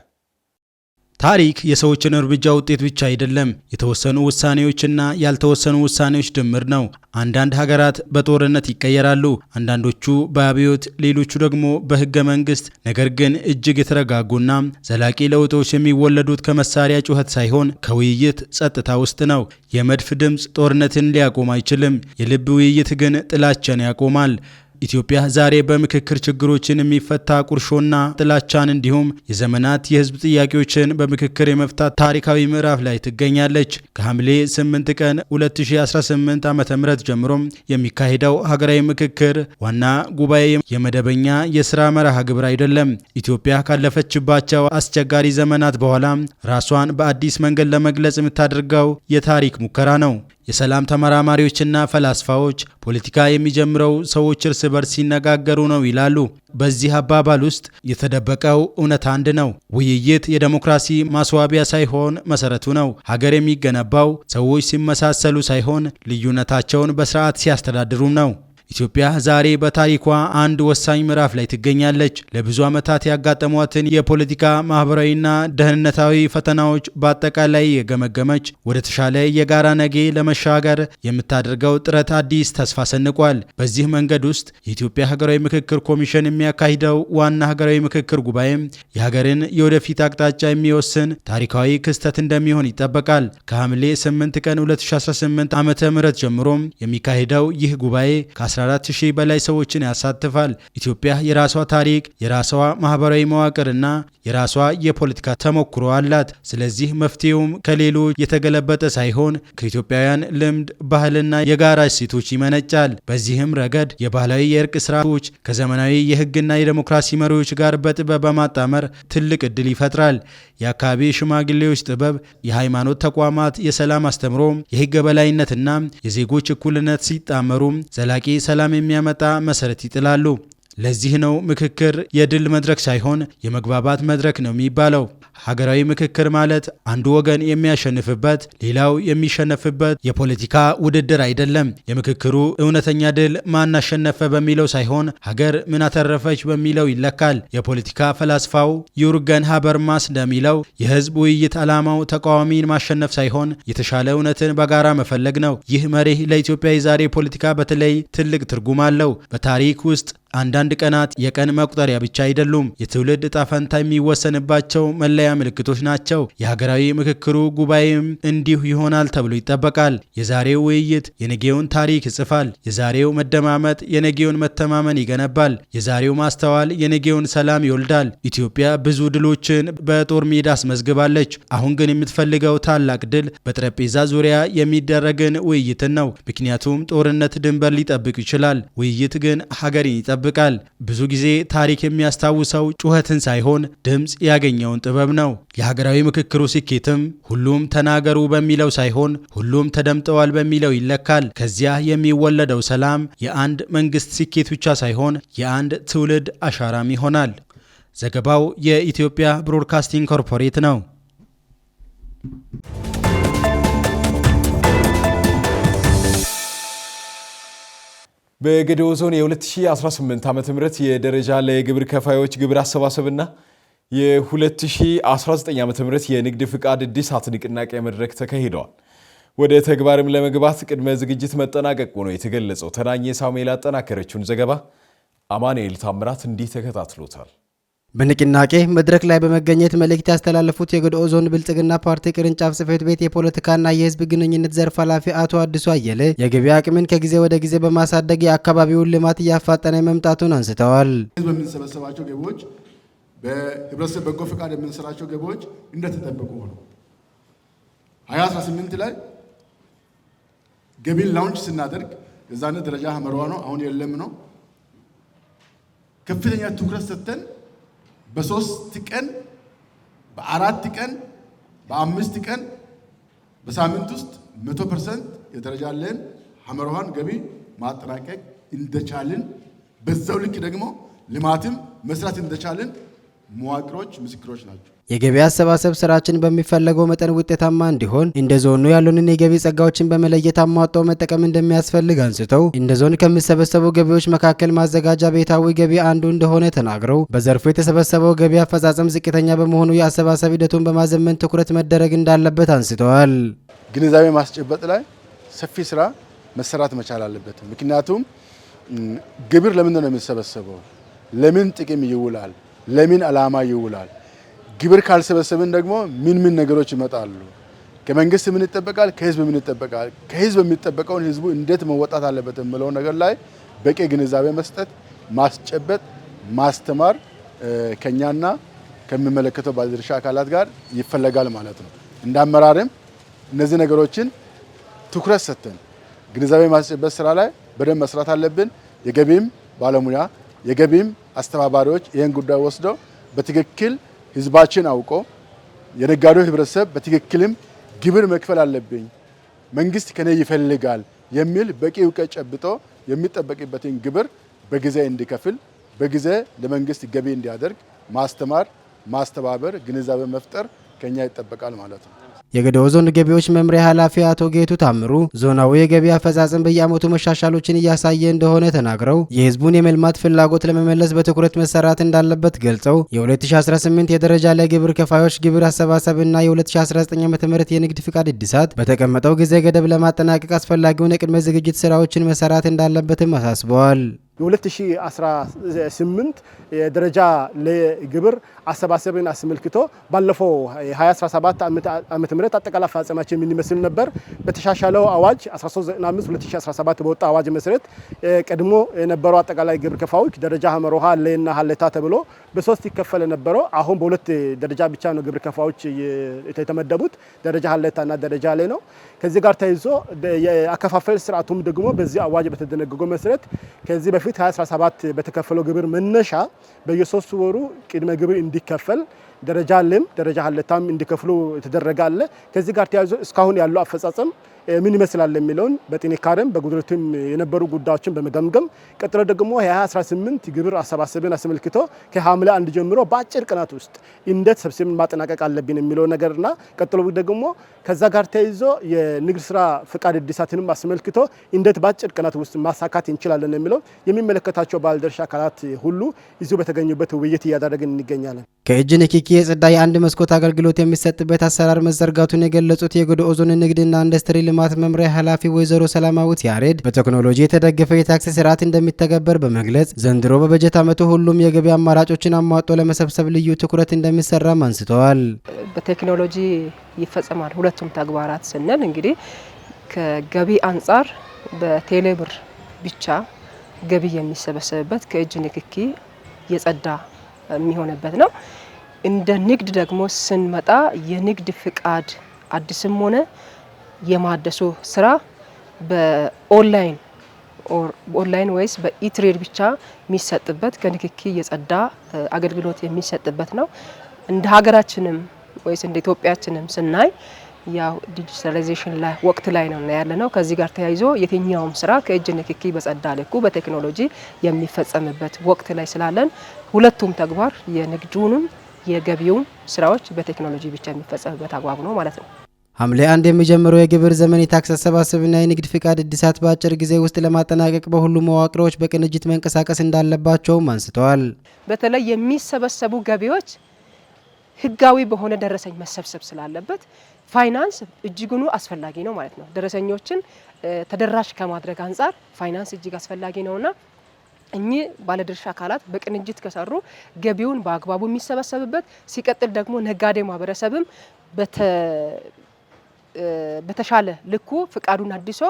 ታሪክ የሰዎችን እርምጃ ውጤት ብቻ አይደለም፣ የተወሰኑ ውሳኔዎችና ያልተወሰኑ ውሳኔዎች ድምር ነው። አንዳንድ ሀገራት በጦርነት ይቀየራሉ፣ አንዳንዶቹ በአብዮት፣ ሌሎቹ ደግሞ በህገ መንግስት። ነገር ግን እጅግ የተረጋጉና ዘላቂ ለውጦች የሚወለዱት ከመሳሪያ ጩኸት ሳይሆን ከውይይት ጸጥታ ውስጥ ነው። የመድፍ ድምፅ ጦርነትን ሊያቆም አይችልም። የልብ ውይይት ግን ጥላቻን ያቆማል። ኢትዮጵያ ዛሬ በምክክር ችግሮችን የሚፈታ ቁርሾና ጥላቻን እንዲሁም የዘመናት የህዝብ ጥያቄዎችን በምክክር የመፍታት ታሪካዊ ምዕራፍ ላይ ትገኛለች። ከሐምሌ 8 ቀን 2018 ዓ.ም ጀምሮ የሚካሄደው ሀገራዊ ምክክር ዋና ጉባኤ የመደበኛ የሥራ መርሃ ግብር አይደለም። ኢትዮጵያ ካለፈችባቸው አስቸጋሪ ዘመናት በኋላ ራሷን በአዲስ መንገድ ለመግለጽ የምታደርገው የታሪክ ሙከራ ነው። የሰላም ተመራማሪዎችና ፈላስፋዎች ፖለቲካ የሚጀምረው ሰዎች እርስ በርስ ሲነጋገሩ ነው ይላሉ። በዚህ አባባል ውስጥ የተደበቀው እውነት አንድ ነው። ውይይት የዴሞክራሲ ማስዋቢያ ሳይሆን መሰረቱ ነው። ሀገር የሚገነባው ሰዎች ሲመሳሰሉ ሳይሆን ልዩነታቸውን በስርዓት ሲያስተዳድሩም ነው። ኢትዮጵያ ዛሬ በታሪኳ አንድ ወሳኝ ምዕራፍ ላይ ትገኛለች። ለብዙ ዓመታት ያጋጠሟትን የፖለቲካ ማህበራዊና ደህንነታዊ ፈተናዎች በአጠቃላይ የገመገመች ወደ ተሻለ የጋራ ነገ ለመሻገር የምታደርገው ጥረት አዲስ ተስፋ ሰንቋል። በዚህ መንገድ ውስጥ የኢትዮጵያ ሀገራዊ ምክክር ኮሚሽን የሚያካሂደው ዋና ሀገራዊ ምክክር ጉባኤም የሀገርን የወደፊት አቅጣጫ የሚወስን ታሪካዊ ክስተት እንደሚሆን ይጠበቃል። ከሐምሌ 8 ቀን 2018 ዓ.ም ጀምሮም የሚካሄደው ይህ ጉባኤ ከ14000 በላይ ሰዎችን ያሳትፋል። ኢትዮጵያ የራሷ ታሪክ፣ የራሷ ማህበራዊ መዋቅርና የራሷ የፖለቲካ ተሞክሮ አላት። ስለዚህ መፍትሄውም ከሌሎች የተገለበጠ ሳይሆን ከኢትዮጵያውያን ልምድ፣ ባህልና የጋራ እሴቶች ይመነጫል። በዚህም ረገድ የባህላዊ የእርቅ ስርዓቶች ከዘመናዊ የህግና የዲሞክራሲ መሪዎች ጋር በጥበብ በማጣመር ትልቅ እድል ይፈጥራል። የአካባቢ ሽማግሌዎች ጥበብ፣ የሃይማኖት ተቋማት የሰላም አስተምሮ፣ የህግ በላይነትና የዜጎች እኩልነት ሲጣመሩ ዘላቂ ሰላም የሚያመጣ መሰረት ይጥላሉ። ለዚህ ነው ምክክር የድል መድረክ ሳይሆን የመግባባት መድረክ ነው የሚባለው። ሀገራዊ ምክክር ማለት አንዱ ወገን የሚያሸንፍበት ሌላው የሚሸነፍበት የፖለቲካ ውድድር አይደለም። የምክክሩ እውነተኛ ድል ማን አሸነፈ በሚለው ሳይሆን ሀገር ምን አተረፈች በሚለው ይለካል። የፖለቲካ ፈላስፋው ዩርገን ሃበርማስ እንደሚለው የህዝብ ውይይት ዓላማው ተቃዋሚን ማሸነፍ ሳይሆን የተሻለ እውነትን በጋራ መፈለግ ነው። ይህ መርህ ለኢትዮጵያ የዛሬ ፖለቲካ በተለይ ትልቅ ትርጉም አለው። በታሪክ ውስጥ አንዳንድ ቀናት የቀን መቁጠሪያ ብቻ አይደሉም፣ የትውልድ ዕጣ ፈንታ የሚወሰንባቸው መለያ ምልክቶች ናቸው። የሀገራዊ ምክክሩ ጉባኤም እንዲሁ ይሆናል ተብሎ ይጠበቃል። የዛሬው ውይይት የነገውን ታሪክ ይጽፋል። የዛሬው መደማመጥ የነገውን መተማመን ይገነባል። የዛሬው ማስተዋል የነገውን ሰላም ይወልዳል። ኢትዮጵያ ብዙ ድሎችን በጦር ሜዳ አስመዝግባለች። አሁን ግን የምትፈልገው ታላቅ ድል በጠረጴዛ ዙሪያ የሚደረግን ውይይትን ነው። ምክንያቱም ጦርነት ድንበር ሊጠብቅ ይችላል፣ ውይይት ግን ሀገርን ይጠብቃል። ብዙ ጊዜ ታሪክ የሚያስታውሰው ጩኸትን ሳይሆን ድምፅ ያገኘውን ጥበብ ነው። የሀገራዊ ምክክሩ ስኬትም ሁሉም ተናገሩ በሚለው ሳይሆን ሁሉም ተደምጠዋል በሚለው ይለካል። ከዚያ የሚወለደው ሰላም የአንድ መንግስት ስኬት ብቻ ሳይሆን የአንድ ትውልድ አሻራም ይሆናል። ዘገባው የኢትዮጵያ ብሮድካስቲንግ ኮርፖሬት ነው።
በጌዴኦ ዞን የ2018 ዓ.ም የደረጃ ለግብር ከፋዮች ግብር አሰባሰብና የ2019 ዓ.ም የንግድ ፍቃድ እድሳት ንቅናቄ መድረክ ተካሂደዋል። ወደ ተግባርም ለመግባት ቅድመ ዝግጅት መጠናቀቁ ነው የተገለጸው። ተናኘ ሳሙኤል አጠናከረችውን ዘገባ አማኑኤል ታምራት እንዲህ ተከታትሎታል።
በንቅናቄ መድረክ ላይ በመገኘት መልእክት ያስተላለፉት የጌዴኦ ዞን ብልጽግና ፓርቲ ቅርንጫፍ ጽሕፈት ቤት የፖለቲካና የሕዝብ ግንኙነት ዘርፍ ኃላፊ አቶ አዲሱ አየለ የገቢ አቅምን ከጊዜ ወደ ጊዜ በማሳደግ የአካባቢውን ልማት እያፋጠነ መምጣቱን አንስተዋል።
በምንሰበሰባቸው ገቢዎች በህብረተሰብ በጎ ፈቃድ የምንሰራቸው ገቢዎች እንደተጠበቁ ነው። 2018 ላይ ገቢን ላውንች ስናደርግ የዛኔ ደረጃ ሀመሯ ነው፣ አሁን የለም ነው። ከፍተኛ ትኩረት ሰጥተን በ3 ቀን በ4 ቀን በ5 ቀን በሳምንት ውስጥ 100% የተረጃለን ሀመሯን ገቢ ማጠናቀቅ እንደቻልን በዛው ልክ ደግሞ ልማትም መስራት እንደቻልን መዋቅሮች ምስክሮች ናቸው።
የገቢ አሰባሰብ ስራችን በሚፈለገው መጠን ውጤታማ እንዲሆን እንደ ዞኑ ያሉንን የገቢ ጸጋዎችን በመለየት አሟጦ መጠቀም እንደሚያስፈልግ አንስተው እንደ ዞን ከሚሰበሰቡ ገቢዎች መካከል ማዘጋጃ ቤታዊ ገቢ አንዱ እንደሆነ ተናግረው በዘርፉ የተሰበሰበው ገቢ አፈጻጸም ዝቅተኛ በመሆኑ የአሰባሰብ ሂደቱን በማዘመን ትኩረት መደረግ እንዳለበት አንስተዋል።
ግንዛቤ ማስጨበጥ ላይ ሰፊ ስራ መሰራት መቻል አለበት። ምክንያቱም ግብር ለምንድን ነው የሚሰበሰበው? ለምን ጥቅም ይውላል? ለምን ዓላማ ይውላል? ግብር ካልሰበሰብን ደግሞ ምን ነገሮች ይመጣሉ? ከመንግስት ምን ይጠበቃል? ከህዝብ ምን ይጠበቃል? ከህዝብ የሚጠበቀውን ህዝቡ እንዴት መወጣት አለበት የሚለው ነገር ላይ በቂ ግንዛቤ መስጠት፣ ማስጨበጥ፣ ማስተማር ከኛና ከሚመለከተው ባለድርሻ አካላት ጋር ይፈለጋል ማለት ነው። እንደ አመራርም እነዚህ ነገሮችን ትኩረት ሰጥተን ግንዛቤ ማስጨበጥ ስራ ላይ በደንብ መስራት አለብን። የገቢም ባለሙያ የገቢም አስተባባሪዎች ይህን ጉዳይ ወስደው በትክክል ህዝባችን አውቆ የነጋዴው ህብረተሰብ በትክክልም ግብር መክፈል አለብኝ፣ መንግስት ከኔ ይፈልጋል የሚል በቂ እውቀት ጨብጦ የሚጠበቅበትን ግብር በጊዜ እንዲከፍል፣ በጊዜ ለመንግስት ገቢ እንዲያደርግ ማስተማር፣ ማስተባበር፣ ግንዛቤ መፍጠር ከኛ ይጠበቃል ማለት ነው።
የገደኦ ዞን ገቢዎች መምሪያ ኃላፊ አቶ ጌቱ ታምሩ ዞናዊ የገቢ አፈጻጸም በየዓመቱ መሻሻሎችን እያሳየ እንደሆነ ተናግረው የህዝቡን የመልማት ፍላጎት ለመመለስ በትኩረት መሰራት እንዳለበት ገልጸው የ2018 የደረጃ ላይ ግብር ከፋዮች ግብር አሰባሰብና የ2019 ዓ.ም የንግድ ፍቃድ እድሳት በተቀመጠው ጊዜ ገደብ ለማጠናቀቅ አስፈላጊውን የቅድመ ዝግጅት ስራዎችን መሰራት እንዳለበትም አሳስበዋል።
የ2018 የደረጃ ለግብር አሰባሰብን አስመልክቶ ባለፈው 2017 ዓመተ ምህረት አጠቃላይ አፈጻጸማችን ምን ይመስል ነበር? በተሻሻለው አዋጅ 1395/2017 በወጣ አዋጅ መሰረት ቀድሞ የነበረው አጠቃላይ ግብር ከፋዮች ደረጃ ሀመሮሃ ለና ሀለታ ተብሎ በሶስት ይከፈል ነበረው። አሁን በሁለት ደረጃ ብቻ ነው ግብር ከፋዮች የተመደቡት፣ ደረጃ ሀለታና ደረጃ ላይ ነው። ከዚህ ጋር ተይዞ የአከፋፈል ስርዓቱም ደግሞ በዚህ አዋጅ በተደነገገው መሰረት ከዚህ በፊት 2017 በተከፈለው ግብር መነሻ በየ3 ወሩ ቅድመ ግብር እንዲከፈል ደረጃ ለም ደረጃ ሀለታም እንዲከፍሉ የተደረገ አለ። ከዚህ ጋር ተያይዞ እስካሁን ያለው አፈጻጸም ምን ይመስላል የሚለውን በጥንካሬም በጉድለትም የነበሩ ጉዳዮችን በመገምገም ቀጥሎ ደግሞ የ2018 ግብር አሰባሰብን አስመልክቶ ከሐምሌ 1 ጀምሮ በአጭር ቀናት ውስጥ እንዴት ሰብስበን ማጠናቀቅ አለብን የሚለው ነገርና ቀጥሎ ደግሞ ከዛ ጋር ተይዞ የንግድ ስራ ፍቃድ እድሳትንም አስመልክቶ እንዴት በአጭር ቀናት ውስጥ ማሳካት እንችላለን የሚለው የሚመለከታቸው ባለድርሻ አካላት ሁሉ እዚሁ በተገኙበት ውይይት እያደረግን እንገኛለን።
ከእጅ ንክኪ የጸዳ የአንድ መስኮት አገልግሎት የሚሰጥበት አሰራር መዘርጋቱን የገለጹት የገደኦ ዞን ንግድና ኢንዱስትሪ ልማት መምሪያ ኃላፊ ወይዘሮ ሰላማዊት ያሬድ በቴክኖሎጂ የተደገፈ የታክስ ስርዓት እንደሚተገበር በመግለጽ ዘንድሮ በበጀት ዓመቱ ሁሉም የገቢ አማራጮችን አሟጦ ለመሰብሰብ ልዩ ትኩረት እንደሚሰራም አንስተዋል።
በቴክኖሎጂ ይፈጸማል ሁለቱም ተግባራት ስንል እንግዲህ ከገቢ አንጻር በቴሌብር ብቻ ገቢ የሚሰበሰብበት ከእጅ ንክኪ የጸዳ የሚሆንበት ነው። እንደ ንግድ ደግሞ ስንመጣ የንግድ ፍቃድ አዲስም ሆነ የማደሱ ስራ በኦንላይን ወይስ በኢትሬድ ብቻ የሚሰጥበት ከንክኪ የጸዳ አገልግሎት የሚሰጥበት ነው። እንደ ሀገራችንም ወይስ እንደ ኢትዮጵያችንም ስናይ ያው ዲጂታላይዜሽን ላይ ወቅት ላይ ነው ያለነው። ከዚህ ጋር ተያይዞ የትኛውም ስራ ከእጅ ንክኪ በጸዳ ልኩ በቴክኖሎጂ የሚፈጸምበት ወቅት ላይ ስላለን ሁለቱም ተግባር የንግዱንም የገቢውን ስራዎች በቴክኖሎጂ ብቻ የሚፈጸምበት አግባብ ነው ማለት ነው።
ሐምሌ 1 የሚጀምረው የግብር ዘመን የታክስ አሰባሰብና የንግድ ፍቃድ እድሳት በአጭር ጊዜ ውስጥ ለማጠናቀቅ በሁሉም መዋቅሮች በቅንጅት መንቀሳቀስ እንዳለባቸውም አንስተዋል።
በተለይ የሚሰበሰቡ ገቢዎች ህጋዊ በሆነ ደረሰኝ መሰብሰብ ስላለበት ፋይናንስ እጅጉኑ አስፈላጊ ነው ማለት ነው። ደረሰኞችን ተደራሽ ከማድረግ አንጻር ፋይናንስ እጅግ አስፈላጊ ነውና እኚህ ባለድርሻ አካላት በቅንጅት ከሰሩ ገቢውን በአግባቡ የሚሰበሰብበት ሲቀጥል ደግሞ ነጋዴ ማህበረሰብም በተሻለ ልኩ ፍቃዱን አድሶ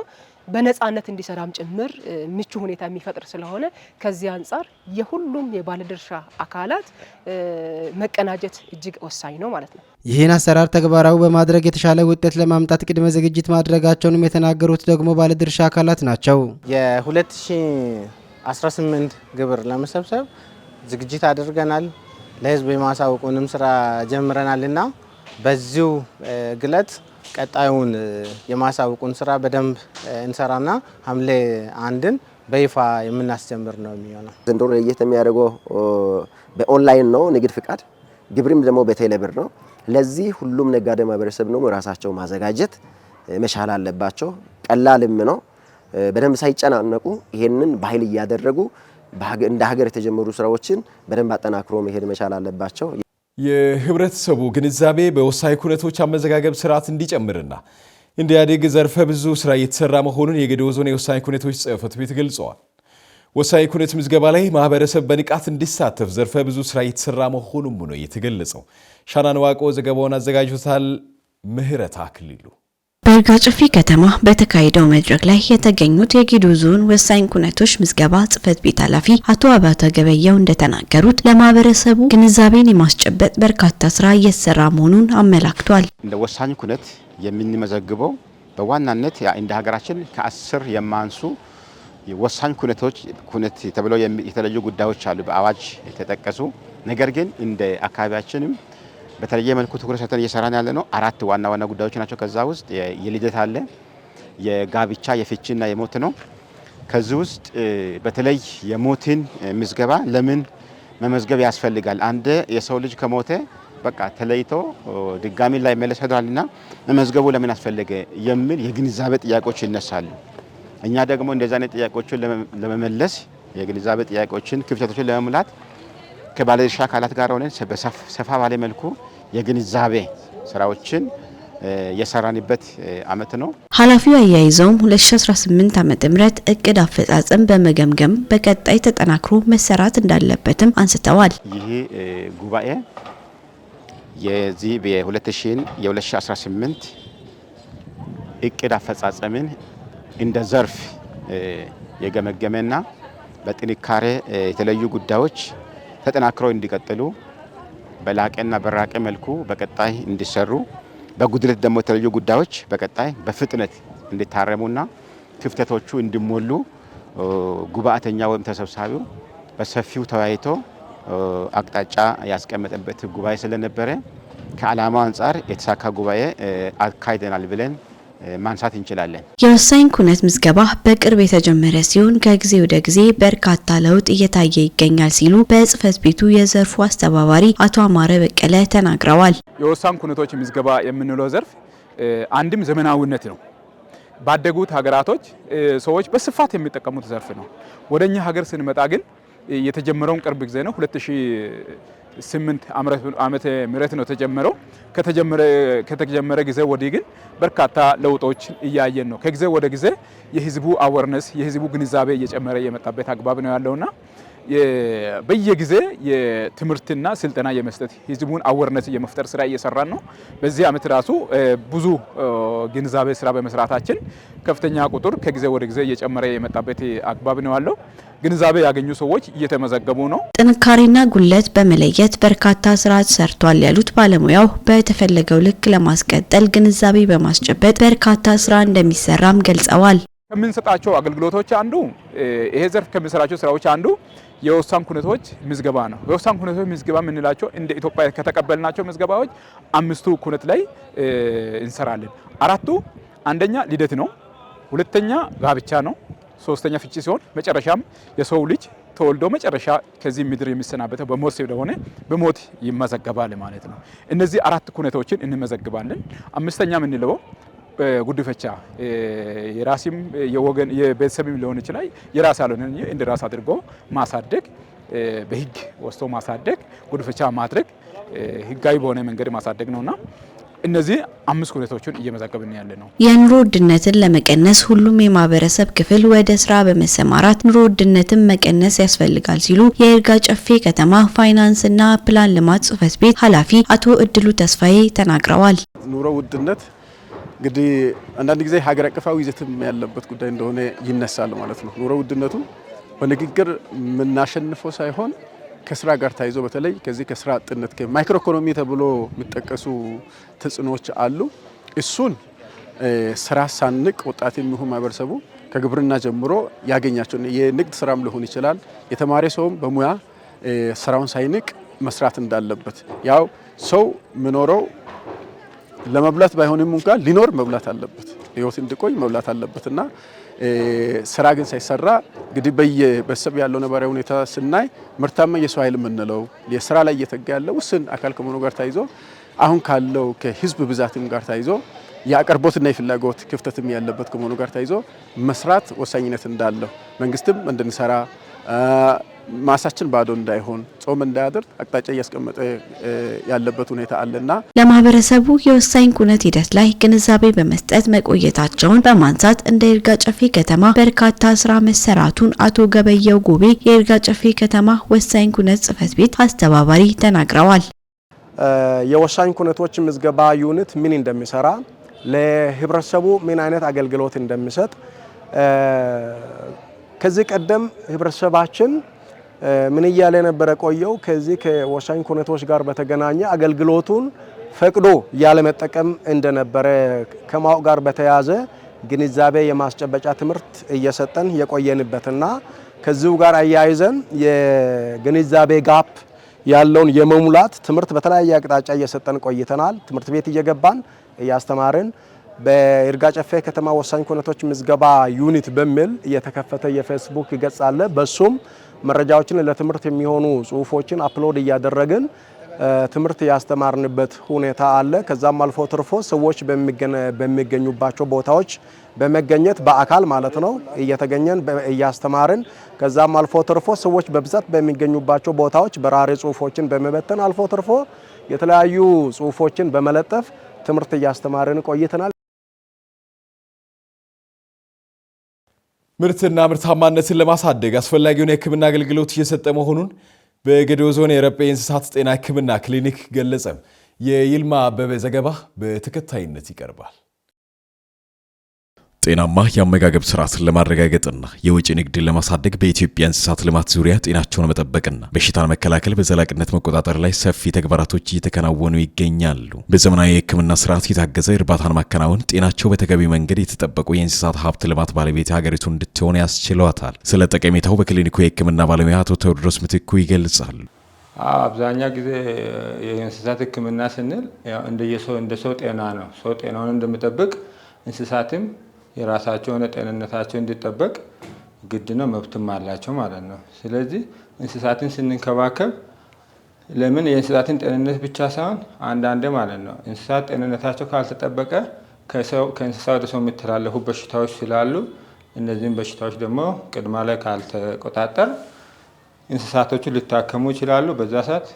በነጻነት እንዲሰራም ጭምር ምቹ ሁኔታ የሚፈጥር ስለሆነ ከዚህ አንጻር የሁሉም የባለድርሻ አካላት መቀናጀት እጅግ ወሳኝ ነው ማለት ነው።
ይህን አሰራር ተግባራዊ በማድረግ የተሻለ ውጤት ለማምጣት ቅድመ ዝግጅት ማድረጋቸውንም የተናገሩት ደግሞ ባለድርሻ አካላት ናቸው።
የ2018 ግብር ለመሰብሰብ ዝግጅት አድርገናል። ለህዝብ የማሳወቁንም ስራ ጀምረናልና በዚሁ ግለት ቀጣዩን የማሳወቁን ስራ በደንብ እንሰራና ሐምሌ 1ን በይፋ የምናስጀምር ነው የሚሆነው።
ዘንድሮ ለየት የሚያደርገው በኦንላይን ነው ንግድ ፍቃድ፣ ግብርም ደግሞ በቴሌብር ነው። ለዚህ ሁሉም ነጋዴ ማህበረሰብ ነው ራሳቸው ማዘጋጀት መቻል አለባቸው። ቀላልም ነው። በደንብ ሳይጨናነቁ ይሄንን ባህል እያደረጉ እንደ ሀገር የተጀመሩ ስራዎችን በደንብ አጠናክሮ መሄድ መቻል አለባቸው።
የህብረተሰቡ ግንዛቤ በወሳኝ ኩነቶች አመዘጋገብ ስርዓት እንዲጨምርና እንዲያድግ ዘርፈ ብዙ ስራ እየተሰራ መሆኑን የገደኦ ዞን የወሳኝ ኩነቶች ጽሕፈት ቤት ገልጸዋል። ወሳኝ ኩነት ምዝገባ ላይ ማህበረሰብ በንቃት እንዲሳተፍ ዘርፈ ብዙ ስራ እየተሰራ መሆኑም ነው የተገለጸው። ሻናን ዋቆ ዘገባውን አዘጋጅቶታል። ምህረት አክሊሉ
በይርጋ ጨፌ ከተማ በተካሄደው መድረክ ላይ የተገኙት የጌዴኦ ዞን ወሳኝ ኩነቶች ምዝገባ ጽሕፈት ቤት ኃላፊ አቶ አባተ ገበየው እንደተናገሩት ለማህበረሰቡ ግንዛቤን የማስጨበጥ በርካታ ስራ እየተሰራ መሆኑን አመላክቷል።
እንደ ወሳኝ ኩነት የምንመዘግበው በዋናነት እንደ ሀገራችን ከ10 የማንሱ ወሳኝ ኩነት ተብለው የተለዩ ጉዳዮች አሉ በአዋጅ የተጠቀሱ። ነገር ግን እንደ አካባቢያችንም በተለየ መልኩ ትኩረት ሰጥተን እየሰራን ያለ ነው 4 ዋና ጉዳዮች ናቸው። ከዛ ውስጥ የልደት አለ፣ የጋብቻ የፍቺና የሞት ነው። ከዚህ ውስጥ በተለይ የሞትን ምዝገባ ለምን መመዝገብ ያስፈልጋል? አንድ የሰው ልጅ ከሞተ በቃ ተለይቶ ድጋሚ ላይ መለሰዷልና መመዝገቡ ለምን አስፈለገ የሚል የግንዛቤ ጥያቄዎች ይነሳሉ። እኛ ደግሞ እንደዛ አይነት ጥያቄዎችን ለመመለስ የግንዛቤ ጥያቄዎችን ክፍተቶችን ለመሙላት ከባለድርሻ አካላት ጋር ሆነን ሰፋ ባለ መልኩ የግንዛቤ ስራዎችን የሰራንበት አመት ነው።
ኃላፊው አያይዘውም 2018 ዓመተ ምህረት እቅድ አፈጻጸም በመገምገም በቀጣይ ተጠናክሮ መሰራት እንዳለበትም አንስተዋል።
ይህ ጉባኤ የዚህ የ2018 እቅድ አፈጻጸምን እንደ ዘርፍ የገመገመና በጥንካሬ የተለያዩ ጉዳዮች ተጠናክረው እንዲቀጥሉ በላቀና በራቀ መልኩ በቀጣይ እንዲሰሩ በጉድለት ደግሞ የተለያዩ ጉዳዮች በቀጣይ በፍጥነት እንዲታረሙና ክፍተቶቹ እንዲሞሉ ጉባኤተኛ ወይም ተሰብሳቢው በሰፊው ተወያይቶ አቅጣጫ ያስቀመጠበት ጉባኤ ስለነበረ ከዓላማው አንጻር የተሳካ ጉባኤ አካሂደናል ብለን ማንሳት እንችላለን።
የወሳኝ ኩነት ምዝገባ በቅርብ የተጀመረ ሲሆን ከጊዜ ወደ ጊዜ በርካታ ለውጥ እየታየ ይገኛል ሲሉ በጽህፈት ቤቱ የዘርፉ አስተባባሪ አቶ አማረ በቀለ ተናግረዋል።
የወሳኝ ኩነቶች ምዝገባ የምንለው ዘርፍ አንድም ዘመናዊነት ነው። ባደጉት ሀገራቶች ሰዎች በስፋት የሚጠቀሙት ዘርፍ ነው። ወደኛ ሀገር ስንመጣ ግን የተጀመረውን ቅርብ ጊዜ ነው። 2008 ዓመተ ምህረት ነው ተጀመረው። ከተጀመረ ጊዜ ወዲህ ግን በርካታ ለውጦች እያየን ነው። ከጊዜ ወደ ጊዜ የህዝቡ አወርነስ የህዝቡ ግንዛቤ እየጨመረ የመጣበት አግባብ ነው ያለውና በየጊዜ የትምህርትና ስልጠና የመስጠት ህዝቡን አወርነስ የመፍጠር ስራ እየሰራን ነው። በዚህ አመት ራሱ ብዙ ግንዛቤ ስራ በመስራታችን ከፍተኛ ቁጥር ከጊዜ ወደ ጊዜ እየጨመረ የመጣበት አግባብ ነው ያለው። ግንዛቤ ያገኙ ሰዎች እየተመዘገቡ ነው።
ጥንካሬና ጉለት በመለየት በርካታ ስራ ሰርቷል ያሉት ባለሙያው በተፈለገው ልክ ለማስቀጠል ግንዛቤ በማስጨበጥ በርካታ ስራ እንደሚሰራም ገልጸዋል።
ከምንሰጣቸው አገልግሎቶች አንዱ ይሄ ዘርፍ ከሚሰራቸው ስራዎች አንዱ የወሳኝ ኩነቶች ምዝገባ ነው። የወሳኝ ኩነቶች ምዝገባ የምንላቸው እንደ ኢትዮጵያ ከተቀበልናቸው ምዝገባዎች 5ቱ ኩነት ላይ እንሰራለን። 4ቱ አንደኛ ልደት ነው፣ ሁለተኛ ጋብቻ ነው፣ ሶስተኛ ፍቺ ሲሆን መጨረሻም የሰው ልጅ ተወልዶ መጨረሻ ከዚህ ምድር የሚሰናበተው በሞት ስለሆነ በሞት ይመዘገባል ማለት ነው። እነዚህ 4 ኩነቶችን እንመዘግባለን። 5ኛ የምንለው ጉድፈቻ የራስም የወገን የቤተሰብም ሊሆን ይችላል። የራስ ያልሆነ እንደ ራስ አድርጎ ማሳደግ፣ በህግ ወስቶ ማሳደግ፣ ጉድፈቻ ማድረግ ህጋዊ በሆነ መንገድ ማሳደግ ነውና እነዚህ 5 ኩነቶችን እየመዘገብን ያለ ነው።
የኑሮ ውድነትን ለመቀነስ ሁሉም የማህበረሰብ ክፍል ወደ ስራ በመሰማራት ኑሮ ውድነትን መቀነስ ያስፈልጋል ሲሉ የይርጋ ጨፌ ከተማ ፋይናንስና ፕላን ልማት ጽህፈት ቤት ኃላፊ አቶ እድሉ ተስፋዬ ተናግረዋል።
ኑሮ ውድነት እንግዲህ አንዳንድ ጊዜ ሀገር አቀፋዊ ይዘትም ያለበት ጉዳይ እንደሆነ ይነሳል ማለት ነው። ኑሮ ውድነቱ በንግግር የምናሸንፈው ሳይሆን ከስራ ጋር ታይዞ በተለይ ከዚህ ከስራ አጥነት ከማይክሮ ኢኮኖሚ ተብሎ የሚጠቀሱ ተጽዕኖዎች አሉ። እሱን ስራ ሳንቅ ወጣት የሚሆን ማህበረሰቡ ከግብርና ጀምሮ ያገኛቸው የንግድ ስራም ሊሆን ይችላል። የተማረ ሰውም በሙያ ስራውን ሳይንቅ መስራት እንዳለበት ያው ሰው ምኖረው ለመብላት ባይሆንም እንኳን ሊኖር መብላት አለበት፣ ህይወት እንዲቆይ መብላት አለበትና ስራ ግን ሳይሰራ እንግዲህ በየቤተሰብ ያለው ነባራዊ ሁኔታ ስናይ ምርታማ የሰው ኃይል የምንለው የስራ ላይ እየተጋ ያለው ውስን አካል ከመሆኑ ጋር ታይዞ አሁን ካለው ከህዝብ ብዛትም ጋር ታይዞ የአቅርቦትና የፍላጎት ክፍተትም ያለበት ከመሆኑ ጋር ታይዞ መስራት ወሳኝነት እንዳለው መንግስትም እንድንሰራ ማሳችን ባዶ እንዳይሆን ጾም እንዳያድር አቅጣጫ እያስቀመጠ ያለበት ሁኔታ አለና
ለማህበረሰቡ የወሳኝ ኩነት ሂደት ላይ ግንዛቤ በመስጠት መቆየታቸውን በማንሳት እንደ ይርጋ ጨፌ ከተማ በርካታ ስራ መሰራቱን አቶ ገበየው ጉቤ የይርጋ ጨፌ ከተማ ወሳኝ ኩነት ጽህፈት ቤት አስተባባሪ ተናግረዋል።
የወሳኝ ኩነቶች ምዝገባ ዩኒት ምን እንደሚሰራ ለህብረተሰቡ ምን አይነት አገልግሎት እንደሚሰጥ ከዚህ ቀደም ህብረተሰባችን ምን እያለ ነበር ቆየው ከዚህ ከወሳኝ ኩነቶች ጋር በተገናኘ አገልግሎቱን ፈቅዶ ያለ መጠቀም እንደነበረ ከማወቅ ጋር በተያያዘ ግንዛቤ የማስጨበጫ ትምህርት እየሰጠን የቆየንበትና ከዚሁ ጋር አያይዘን የግንዛቤ ጋፕ ያለውን የመሙላት ትምህርት በተለያየ አቅጣጫ እየሰጠን ቆይተናል። ትምህርት ቤት እየገባን እያስተማርን በይርጋ ጨፌ ከተማ ወሳኝ ኩነቶች ምዝገባ ዩኒት በሚል የተከፈተ የፌስቡክ ገጽ አለ። በሱም መረጃዎችን ለትምህርት የሚሆኑ ጽሁፎችን አፕሎድ እያደረግን ትምህርት ያስተማርንበት ሁኔታ አለ። ከዛም አልፎ ተርፎ ሰዎች በሚገኙባቸው ቦታዎች በመገኘት በአካል ማለት ነው እየተገኘን እያስተማርን ከዛም አልፎ ተርፎ ሰዎች በብዛት በሚገኙባቸው ቦታዎች በራሪ ጽሁፎችን በመበተን አልፎ ተርፎ የተለያዩ ጽሁፎችን በመለጠፍ ትምህርት እያስተማርን ቆይተናል።
ምርትና ምርታማነትን ለማሳደግ አስፈላጊውን የሕክምና አገልግሎት እየሰጠ መሆኑን በጌዴኦ ዞን የረጴ እንስሳት ጤና ሕክምና ክሊኒክ ገለጸ። የይልማ አበበ ዘገባ በተከታይነት ይቀርባል። ጤናማ የአመጋገብ ስርዓትን ለማረጋገጥና የወጪ ንግድን ለማሳደግ በኢትዮጵያ እንስሳት ልማት ዙሪያ ጤናቸውን መጠበቅና በሽታን መከላከል በዘላቂነት መቆጣጠር ላይ ሰፊ ተግባራቶች እየተከናወኑ ይገኛሉ። በዘመናዊ የሕክምና ስርዓት የታገዘ እርባታን ማከናወን ጤናቸው በተገቢ መንገድ የተጠበቁ የእንስሳት ሀብት ልማት ባለቤት ሀገሪቱ እንድትሆን ያስችሏታል። ስለ ጠቀሜታው በክሊኒኩ የሕክምና ባለሙያ አቶ ቴዎድሮስ ምትኩ ይገልጻሉ።
አብዛኛ ጊዜ የእንስሳት ሕክምና ስንል እንደ ሰው ጤና ነው። ሰው ጤናውን እንደሚጠብቅ እንስሳትም የራሳቸውን ጤንነታቸው እንዲጠበቅ ግድ ነው፣ መብትም አላቸው ማለት ነው። ስለዚህ እንስሳትን ስንንከባከብ ለምን የእንስሳትን ጤንነት ብቻ ሳይሆን አንዳንዴ ማለት ነው እንስሳት ጤንነታቸው ካልተጠበቀ ከእንስሳ ወደ ሰው የሚተላለፉ በሽታዎች ስላሉ እነዚህን በሽታዎች ደግሞ ቅድማ ላይ ካልተቆጣጠር እንስሳቶቹ ሊታከሙ ይችላሉ። በዛ ሰዓት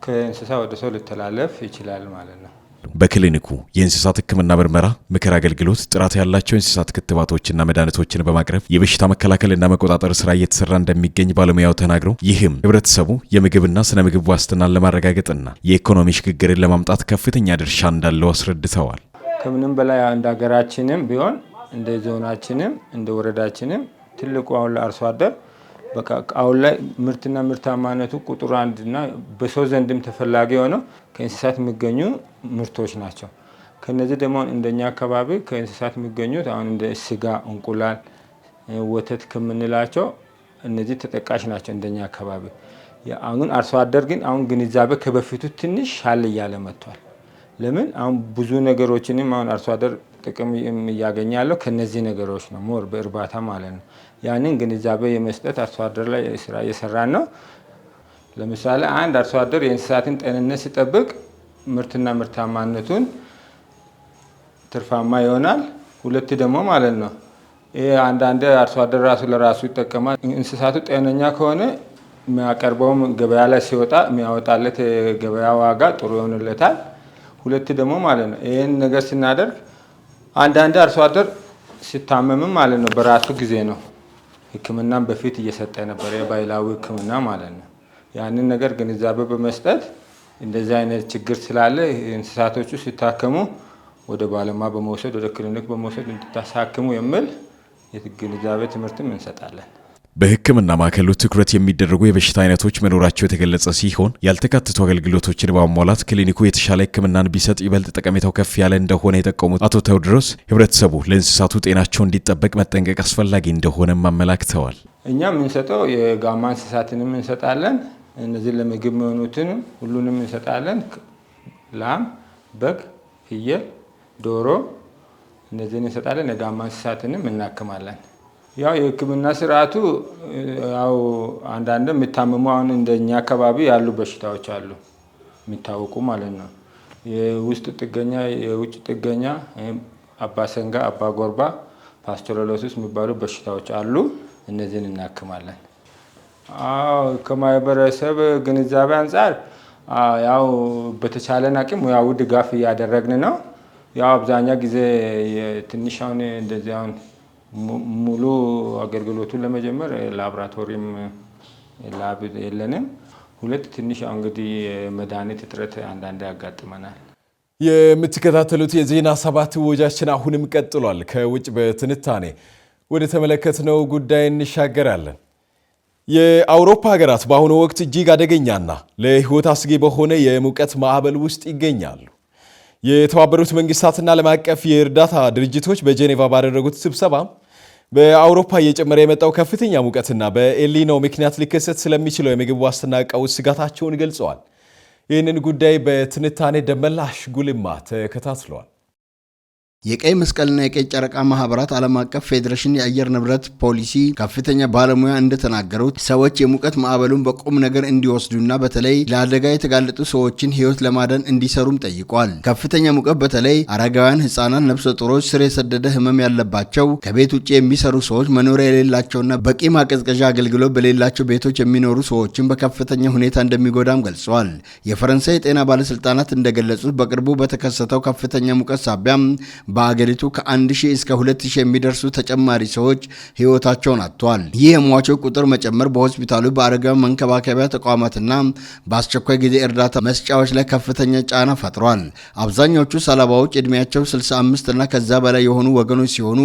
ከእንስሳ ወደ ሰው ሊተላለፍ ይችላል ማለት ነው።
በክሊኒኩ የእንስሳት ሕክምና ምርመራ፣ ምክር አገልግሎት፣ ጥራት ያላቸው እንስሳት ክትባቶችና መድኃኒቶችን በማቅረብ የበሽታ መከላከልና መቆጣጠር ስራ እየተሰራ እንደሚገኝ ባለሙያው ተናግረው ይህም ህብረተሰቡ የምግብና ስነ ምግብ ዋስትናን ለማረጋገጥና የኢኮኖሚ ሽግግርን ለማምጣት ከፍተኛ ድርሻ እንዳለው አስረድተዋል።
ከምንም በላይ እንደ ሀገራችንም ቢሆን እንደ ዞናችንም እንደ ወረዳችንም ትልቁ አሁን ለአርሶ አደር በቃ አሁን ላይ ምርትና ምርታማነቱ ቁጥር 1 እና በሰው ዘንድም ተፈላጊ ሆነው ከእንስሳት የሚገኙ ምርቶች ናቸው። ከነዚህ ደግሞ እንደኛ አካባቢ ከእንስሳት የሚገኙት አሁን እንደ ስጋ፣ እንቁላል፣ ወተት ከምንላቸው እነዚህ ተጠቃሽ ናቸው እንደኛ አካባቢ። አሁን አርሶ አደር ግን አሁን ግንዛቤ ከበፊቱ ትንሽ ሻል እያለ መጥቷል። ለምን አሁን ብዙ ነገሮችንም አሁን አርሶ አደር ጥቅም እያገኘ ያለው ከነዚህ ነገሮች ነው፣ ሞር በእርባታ ማለት ነው። ያንን ግንዛቤ የመስጠት አርሶ አደር ላይ ስራ እየሰራን ነው። ለምሳሌ አንድ አርሶ አደር የእንስሳትን ጤንነት ሲጠብቅ ምርትና ምርታማነቱን ትርፋማ ይሆናል። ሁለት ደግሞ ማለት ነው ይሄ አንዳንድ አርሶ አደር ራሱ ለራሱ ይጠቀማል። እንስሳቱ ጤነኛ ከሆነ የሚያቀርበውም ገበያ ላይ ሲወጣ የሚያወጣለት ገበያ ዋጋ ጥሩ ይሆንለታል። ሁለት ደግሞ ማለት ነው ይህን ነገር ስናደርግ አንዳንድ አርሶ አደር ሲታመምም ማለት ነው በራሱ ጊዜ ነው ሕክምናም በፊት እየሰጠ ነበር፣ የባህላዊ ሕክምና ማለት ነው። ያንን ነገር ግንዛቤ በመስጠት እንደዚህ አይነት ችግር ስላለ እንስሳቶቹ ሲታከሙ ወደ ባለሙያ በመውሰድ ወደ ክሊኒክ በመውሰድ እንድታሳክሙ የሚል የግንዛቤ ትምህርትም እንሰጣለን።
በሕክምና ማዕከሉ ትኩረት የሚደረጉ የበሽታ አይነቶች መኖራቸው የተገለጸ ሲሆን ያልተካተቱ አገልግሎቶችን በማሟላት ክሊኒኩ የተሻለ ሕክምናን ቢሰጥ ይበልጥ ጠቀሜታው ከፍ ያለ እንደሆነ የጠቆሙት አቶ ቴዎድሮስ ህብረተሰቡ ለእንስሳቱ ጤናቸው እንዲጠበቅ መጠንቀቅ አስፈላጊ እንደሆነም አመላክተዋል።
እኛ የምንሰጠው የጋማ እንስሳትንም እንሰጣለን፣ እነዚህ ለምግብ የሚሆኑትን ሁሉንም እንሰጣለን። ላም፣ በግ፣ ፍየል፣ ዶሮ እነዚህን እንሰጣለን። የጋማ እንስሳትንም እናክማለን። ያው የህክምና ስርዓቱ ያው አንዳንድ የሚታመሙ አሁን እንደኛ አካባቢ ያሉ በሽታዎች አሉ የሚታወቁ ማለት ነው። የውስጥ ጥገኛ፣ የውጭ ጥገኛ፣ አባሰንጋ፣ አባጎርባ፣ ፓስቶሎሲስ የሚባሉ በሽታዎች አሉ። እነዚህን እናክማለን። አዎ ከማህበረሰብ ግንዛቤ አንጻር ያው በተቻለን አቅም ያው ድጋፍ እያደረግን ነው። ያው አብዛኛ ጊዜ ትንሽ አሁን እንደዚህ አሁን ሙሉ አገልግሎቱን ለመጀመር ላብራቶሪም ላብ የለንም። ሁለት ትንሽ እንግዲህ መድኃኒት እጥረት አንዳንዴ ያጋጥመናል።
የምትከታተሉት የዜና ሰባት ወጃችን አሁንም ቀጥሏል። ከውጭ በትንታኔ ወደ ተመለከትነው ጉዳይ እንሻገራለን። የአውሮፓ ሀገራት በአሁኑ ወቅት እጅግ አደገኛና ለሕይወት አስጊ በሆነ የሙቀት ማዕበል ውስጥ ይገኛሉ። የተባበሩት መንግስታትና ዓለም አቀፍ የእርዳታ ድርጅቶች በጄኔቫ ባደረጉት ስብሰባ በአውሮፓ እየጨመረ የመጣው ከፍተኛ ሙቀትና በኤልኒኖ ምክንያት ሊከሰት ስለሚችለው የምግብ ዋስትና ቀውስ ስጋታቸውን ገልጸዋል። ይህንን ጉዳይ በትንታኔ ደመላሽ ጉልማ ተከታትለዋል።
የቀይ መስቀልና የቀይ ጨረቃ ማህበራት ዓለም አቀፍ ፌዴሬሽን የአየር ንብረት ፖሊሲ ከፍተኛ ባለሙያ እንደተናገሩት ሰዎች የሙቀት ማዕበሉን በቁም ነገር እንዲወስዱና በተለይ ለአደጋ የተጋለጡ ሰዎችን ህይወት ለማዳን እንዲሰሩም ጠይቋል። ከፍተኛ ሙቀት በተለይ አረጋውያን፣ ህፃናት፣ ነፍሰ ጡሮች፣ ስር የሰደደ ህመም ያለባቸው፣ ከቤት ውጭ የሚሰሩ ሰዎች፣ መኖሪያ የሌላቸውና በቂ ማቀዝቀዣ አገልግሎት በሌላቸው ቤቶች የሚኖሩ ሰዎችን በከፍተኛ ሁኔታ እንደሚጎዳም ገልጸዋል። የፈረንሳይ የጤና ባለስልጣናት እንደገለጹት በቅርቡ በተከሰተው ከፍተኛ ሙቀት ሳቢያም በአገሪቱ ከ1000 እስከ 2000 የሚደርሱ ተጨማሪ ሰዎች ህይወታቸውን አጥተዋል። ይህ የሟቾች ቁጥር መጨመር በሆስፒታሉ፣ በአረጋውያን መንከባከቢያ ተቋማትና በአስቸኳይ ጊዜ እርዳታ መስጫዎች ላይ ከፍተኛ ጫና ፈጥሯል። አብዛኞቹ ሰለባዎች እድሜያቸው 65 እና ከዛ በላይ የሆኑ ወገኖች ሲሆኑ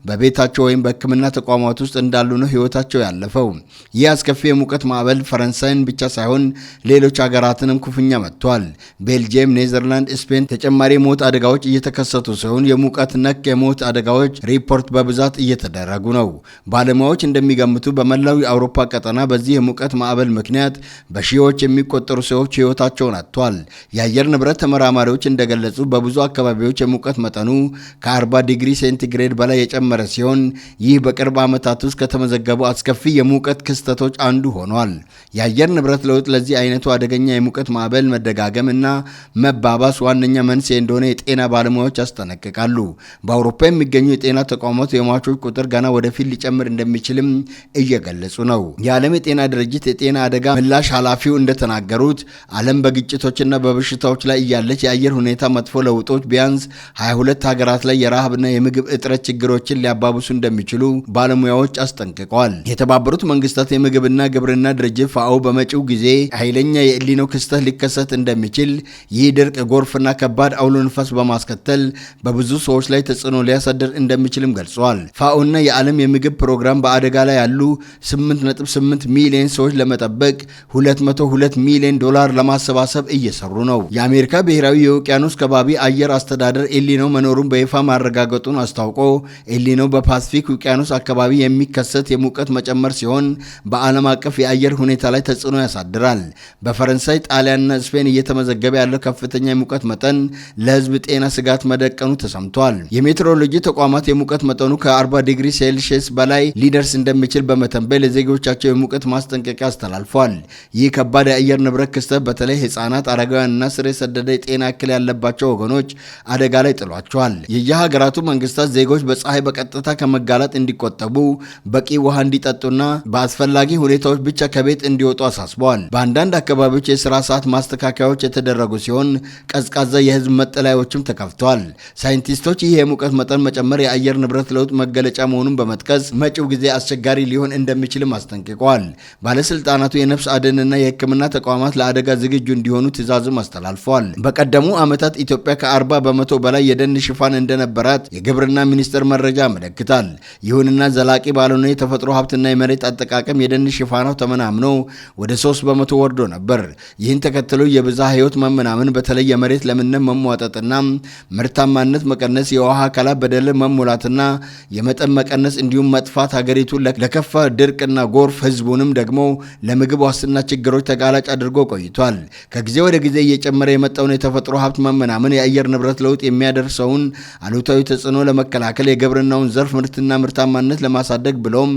በቤታቸው ወይም በሕክምና ተቋማት ውስጥ እንዳሉ ነው ህይወታቸው ያለፈው። ይህ አስከፊ የሙቀት ማዕበል ፈረንሳይን ብቻ ሳይሆን ሌሎች ሀገራትንም ክፉኛ መጥቷል። ቤልጂየም፣ ኔዘርላንድ፣ ስፔን ተጨማሪ ሞት አደጋዎች እየተከሰቱ ሲሆን የሙቀት ነክ የሞት አደጋዎች ሪፖርት በብዛት እየተደረጉ ነው። ባለሙያዎች እንደሚገምቱ በመላው የአውሮፓ ቀጠና በዚህ የሙቀት ማዕበል ምክንያት በሺዎች የሚቆጠሩ ሰዎች ህይወታቸውን አጥተዋል። የአየር ንብረት ተመራማሪዎች እንደገለጹ በብዙ አካባቢዎች የሙቀት መጠኑ ከ40 ዲግሪ ሴንቲግሬድ በላይ የጨመረ ሲሆን ይህ በቅርብ ዓመታት ውስጥ ከተመዘገቡ አስከፊ የሙቀት ክስተቶች አንዱ ሆኗል። የአየር ንብረት ለውጥ ለዚህ አይነቱ አደገኛ የሙቀት ማዕበል መደጋገም እና መባባስ ዋነኛ መንስኤ እንደሆነ የጤና ባለሙያዎች ያስጠነቅቃሉ። በአውሮፓ የሚገኙ የጤና ተቋማት የሟቾች ቁጥር ገና ወደፊት ሊጨምር እንደሚችልም እየገለጹ ነው። የዓለም የጤና ድርጅት የጤና አደጋ ምላሽ ኃላፊው እንደተናገሩት ዓለም በግጭቶችና በበሽታዎች ላይ እያለች የአየር ሁኔታ መጥፎ ለውጦች ቢያንስ 22 ሀገራት ላይ የረሃብና የምግብ እጥረት ችግሮችን ሊያባብሱ እንደሚችሉ ባለሙያዎች አስጠንቅቀዋል። የተባበሩት መንግስታት የምግብና ግብርና ድርጅት ፋኦ በመጪው ጊዜ ኃይለኛ የኤልኒኖ ክስተት ሊከሰት እንደሚችል፣ ይህ ድርቅ ጎርፍና ከባድ አውሎ ንፋስ በማስከተል በብዙ ሰዎች ላይ ተጽዕኖ ሊያሳድር እንደሚችልም ገልጸዋል። ፋኦና የዓለም የምግብ ፕሮግራም በአደጋ ላይ ያሉ 8.8 ሚሊዮን ሰዎች ለመጠበቅ $202 ሚሊዮን ለማሰባሰብ እየሰሩ ነው። የአሜሪካ ብሔራዊ የውቅያኖስ ከባቢ አየር አስተዳደር ኤልኒኖ መኖሩን በይፋ ማረጋገጡን አስታውቆ ኤልኒኖ በፓሲፊክ ውቅያኖስ አካባቢ የሚከሰት የሙቀት መጨመር ሲሆን በዓለም አቀፍ የአየር ሁኔታ ላይ ተጽዕኖ ያሳድራል። በፈረንሳይ፣ ጣሊያንና ስፔን እየተመዘገበ ያለው ከፍተኛ የሙቀት መጠን ለህዝብ ጤና ስጋት መደቀኑ ተሰምቷል። የሜትሮሎጂ ተቋማት የሙቀት መጠኑ ከ40 ዲግሪ ሴልሺየስ በላይ ሊደርስ እንደሚችል በመተንበይ ለዜጎቻቸው የሙቀት ማስጠንቀቂያ አስተላልፏል። ይህ ከባድ የአየር ንብረት ክስተት በተለይ ህፃናት፣ አረጋውያንና ስር የሰደደ የጤና እክል ያለባቸው ወገኖች አደጋ ላይ ጥሏቸዋል። የየሀገራቱ መንግስታት ዜጎች በፀሐይ በቀጥታ ከመጋለጥ እንዲቆጠቡ፣ በቂ ውሃ እንዲጠጡና በአስፈላጊ ሁኔታዎች ብቻ ከቤት እንዲወጡ አሳስበዋል። በአንዳንድ አካባቢዎች የስራ ሰዓት ማስተካከያዎች የተደረጉ ሲሆን ቀዝቃዛ የህዝብ መጠለያዎችም ተከፍተዋል። ሳይንቲስቶች ይህ የሙቀት መጠን መጨመር የአየር ንብረት ለውጥ መገለጫ መሆኑን በመጥቀስ መጪው ጊዜ አስቸጋሪ ሊሆን እንደሚችልም አስጠንቅቀዋል። ባለስልጣናቱ የነፍስ አድንና የህክምና ተቋማት ለአደጋ ዝግጁ እንዲሆኑ ትዕዛዝም አስተላልፈዋል። በቀደሙ ዓመታት ኢትዮጵያ ከ40 በመቶ በላይ የደን ሽፋን እንደነበራት የግብርና ሚኒስቴር መረጃ ያመለክታል። ይሁንና ዘላቂ ባልሆነ የተፈጥሮ ሀብትና የመሬት አጠቃቀም የደን ሽፋናው ተመናምኖ ወደ 3 በመቶ ወርዶ ነበር። ይህን ተከትሎ የብዝሃ ህይወት መመናመን በተለይ የመሬት ለምነት መሟጠጥና ምርታማነት መቀነስ፣ የውሃ አካላት በደለል መሞላትና የመጠን መቀነስ እንዲሁም መጥፋት ሀገሪቱን ለከፋ ድርቅና ጎርፍ፣ ህዝቡንም ደግሞ ለምግብ ዋስትና ችግሮች ተጋላጭ አድርጎ ቆይቷል። ከጊዜ ወደ ጊዜ እየጨመረ የመጣውን የተፈጥሮ ሀብት መመናመን የአየር ንብረት ለውጥ የሚያደርሰውን አሉታዊ ተጽዕኖ ለመከላከል የግብርናውን ዘርፍ ምርትና ምርታማነት ለማሳደግ ብሎም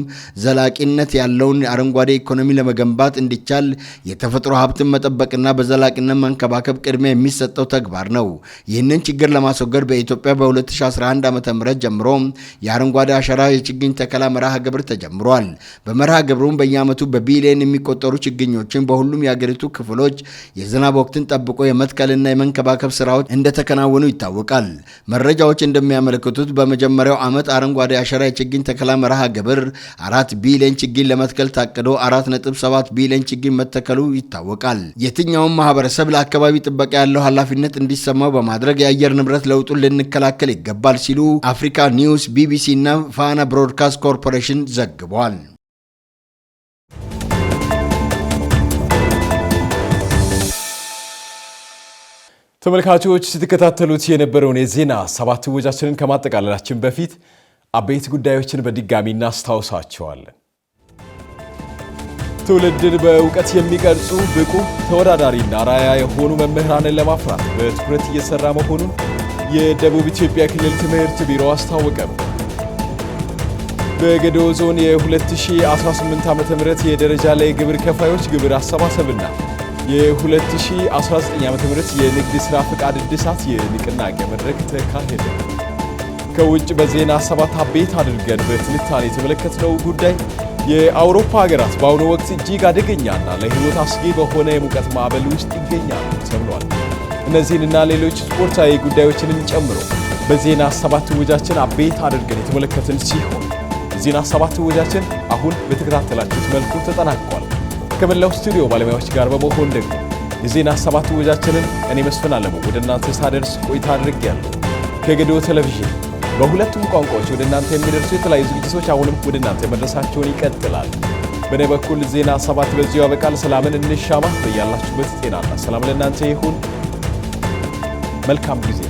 ዘላቂነት ያለውን አረንጓዴ ኢኮኖሚ ለመገንባት እንዲቻል የተፈጥሮ ሀብትን መጠበቅና በዘላቂነት መንከባከብ ቅድሚያ የሚሰጠው ተግባር ነው። ይህንን ችግር ለማስወገድ በኢትዮጵያ በ2011 ዓ.ም ጀምሮ የአረንጓዴ አሻራ የችግኝ ተከላ መርሃ ግብር ተጀምሯል። በመርሃ ግብሩም በየዓመቱ በቢሊዮን የሚቆጠሩ ችግኞችን በሁሉም የአገሪቱ ክፍሎች የዝናብ ወቅትን ጠብቆ የመትከልና የመንከባከብ ስራዎች እንደተከናወኑ ይታወቃል። መረጃዎች እንደሚያመለክቱት በመጀመሪያው ዓመት አረንጓዴ አሻራ የችግኝ ተከላ መርሃ ግብር 4 ቢሊዮን ችግኝ ለመትከል ታቅዶ 4.7 ቢሊዮን ችግኝ መተከሉ ይታወቃል። የትኛውም ማህበረሰብ ለአካባቢ ጥበቃ ያለው ኃላፊነት እንዲሰማው በማድረግ የአየር ንብረት ለውጡን ልንከላከል ይገባል ሲሉ አፍሪካ ኒውስ፣ ቢቢሲ እና ፋና ብሮድካስት ኮርፖሬሽን ዘግቧል።
ተመልካቾች ስትከታተሉት የነበረውን የዜና ሰባት ወጃችንን ከማጠቃለላችን በፊት አበይት ጉዳዮችን በድጋሚ እናስታውሳቸዋለን። ትውልድን በእውቀት የሚቀርጹ ብቁ ተወዳዳሪና ራያ የሆኑ መምህራንን ለማፍራት በትኩረት እየሰራ መሆኑን የደቡብ ኢትዮጵያ ክልል ትምህርት ቢሮ አስታወቀ። በገዶ ዞን የ2018 ዓ.ም የደረጃ ላይ ግብር ከፋዮች ግብር አሰባሰብና የ2019 ዓ.ም የንግድ ሥራ ፈቃድ እድሳት የንቅናቄ መድረክ ተካሄደ። ከውጭ በዜና 7 አበይት አድርገን በትንታኔ የተመለከትነው ጉዳይ የአውሮፓ ሀገራት በአሁኑ ወቅት እጅግ አደገኛና ለሕይወት አስጊ በሆነ የሙቀት ማዕበል ውስጥ ይገኛሉ ተብሏል። እነዚህንና ሌሎች ስፖርታዊ ጉዳዮችንም ጨምሮ በዜና 7 ወጃችን አበይት አድርገን የተመለከትን ሲሆን ዜና 7 ወጃችን አሁን በተከታተላችሁት መልኩ ተጠናቋል። ከመላው ስቱዲዮ ባለሙያዎች ጋር በመሆን ደግሞ የዜና 7 ወጃችንን እኔ መስፍን አለሙ ወደ እናንተ ሳደርስ ቆይታ አድርጌያለሁ። ከገዶ ቴሌቪዥን በሁለቱም ቋንቋዎች ወደ እናንተ የሚደርሱ የተለያዩ ዝግጅቶች አሁንም ወደ እናንተ መድረሳቸውን ይቀጥላል። በእኔ በኩል ዜና 7 በዚሁ ያበቃል። ሰላምን እንሻማ። በያላችሁበት ጤናና ሰላም ለእናንተ ይሁን። መልካም ጊዜ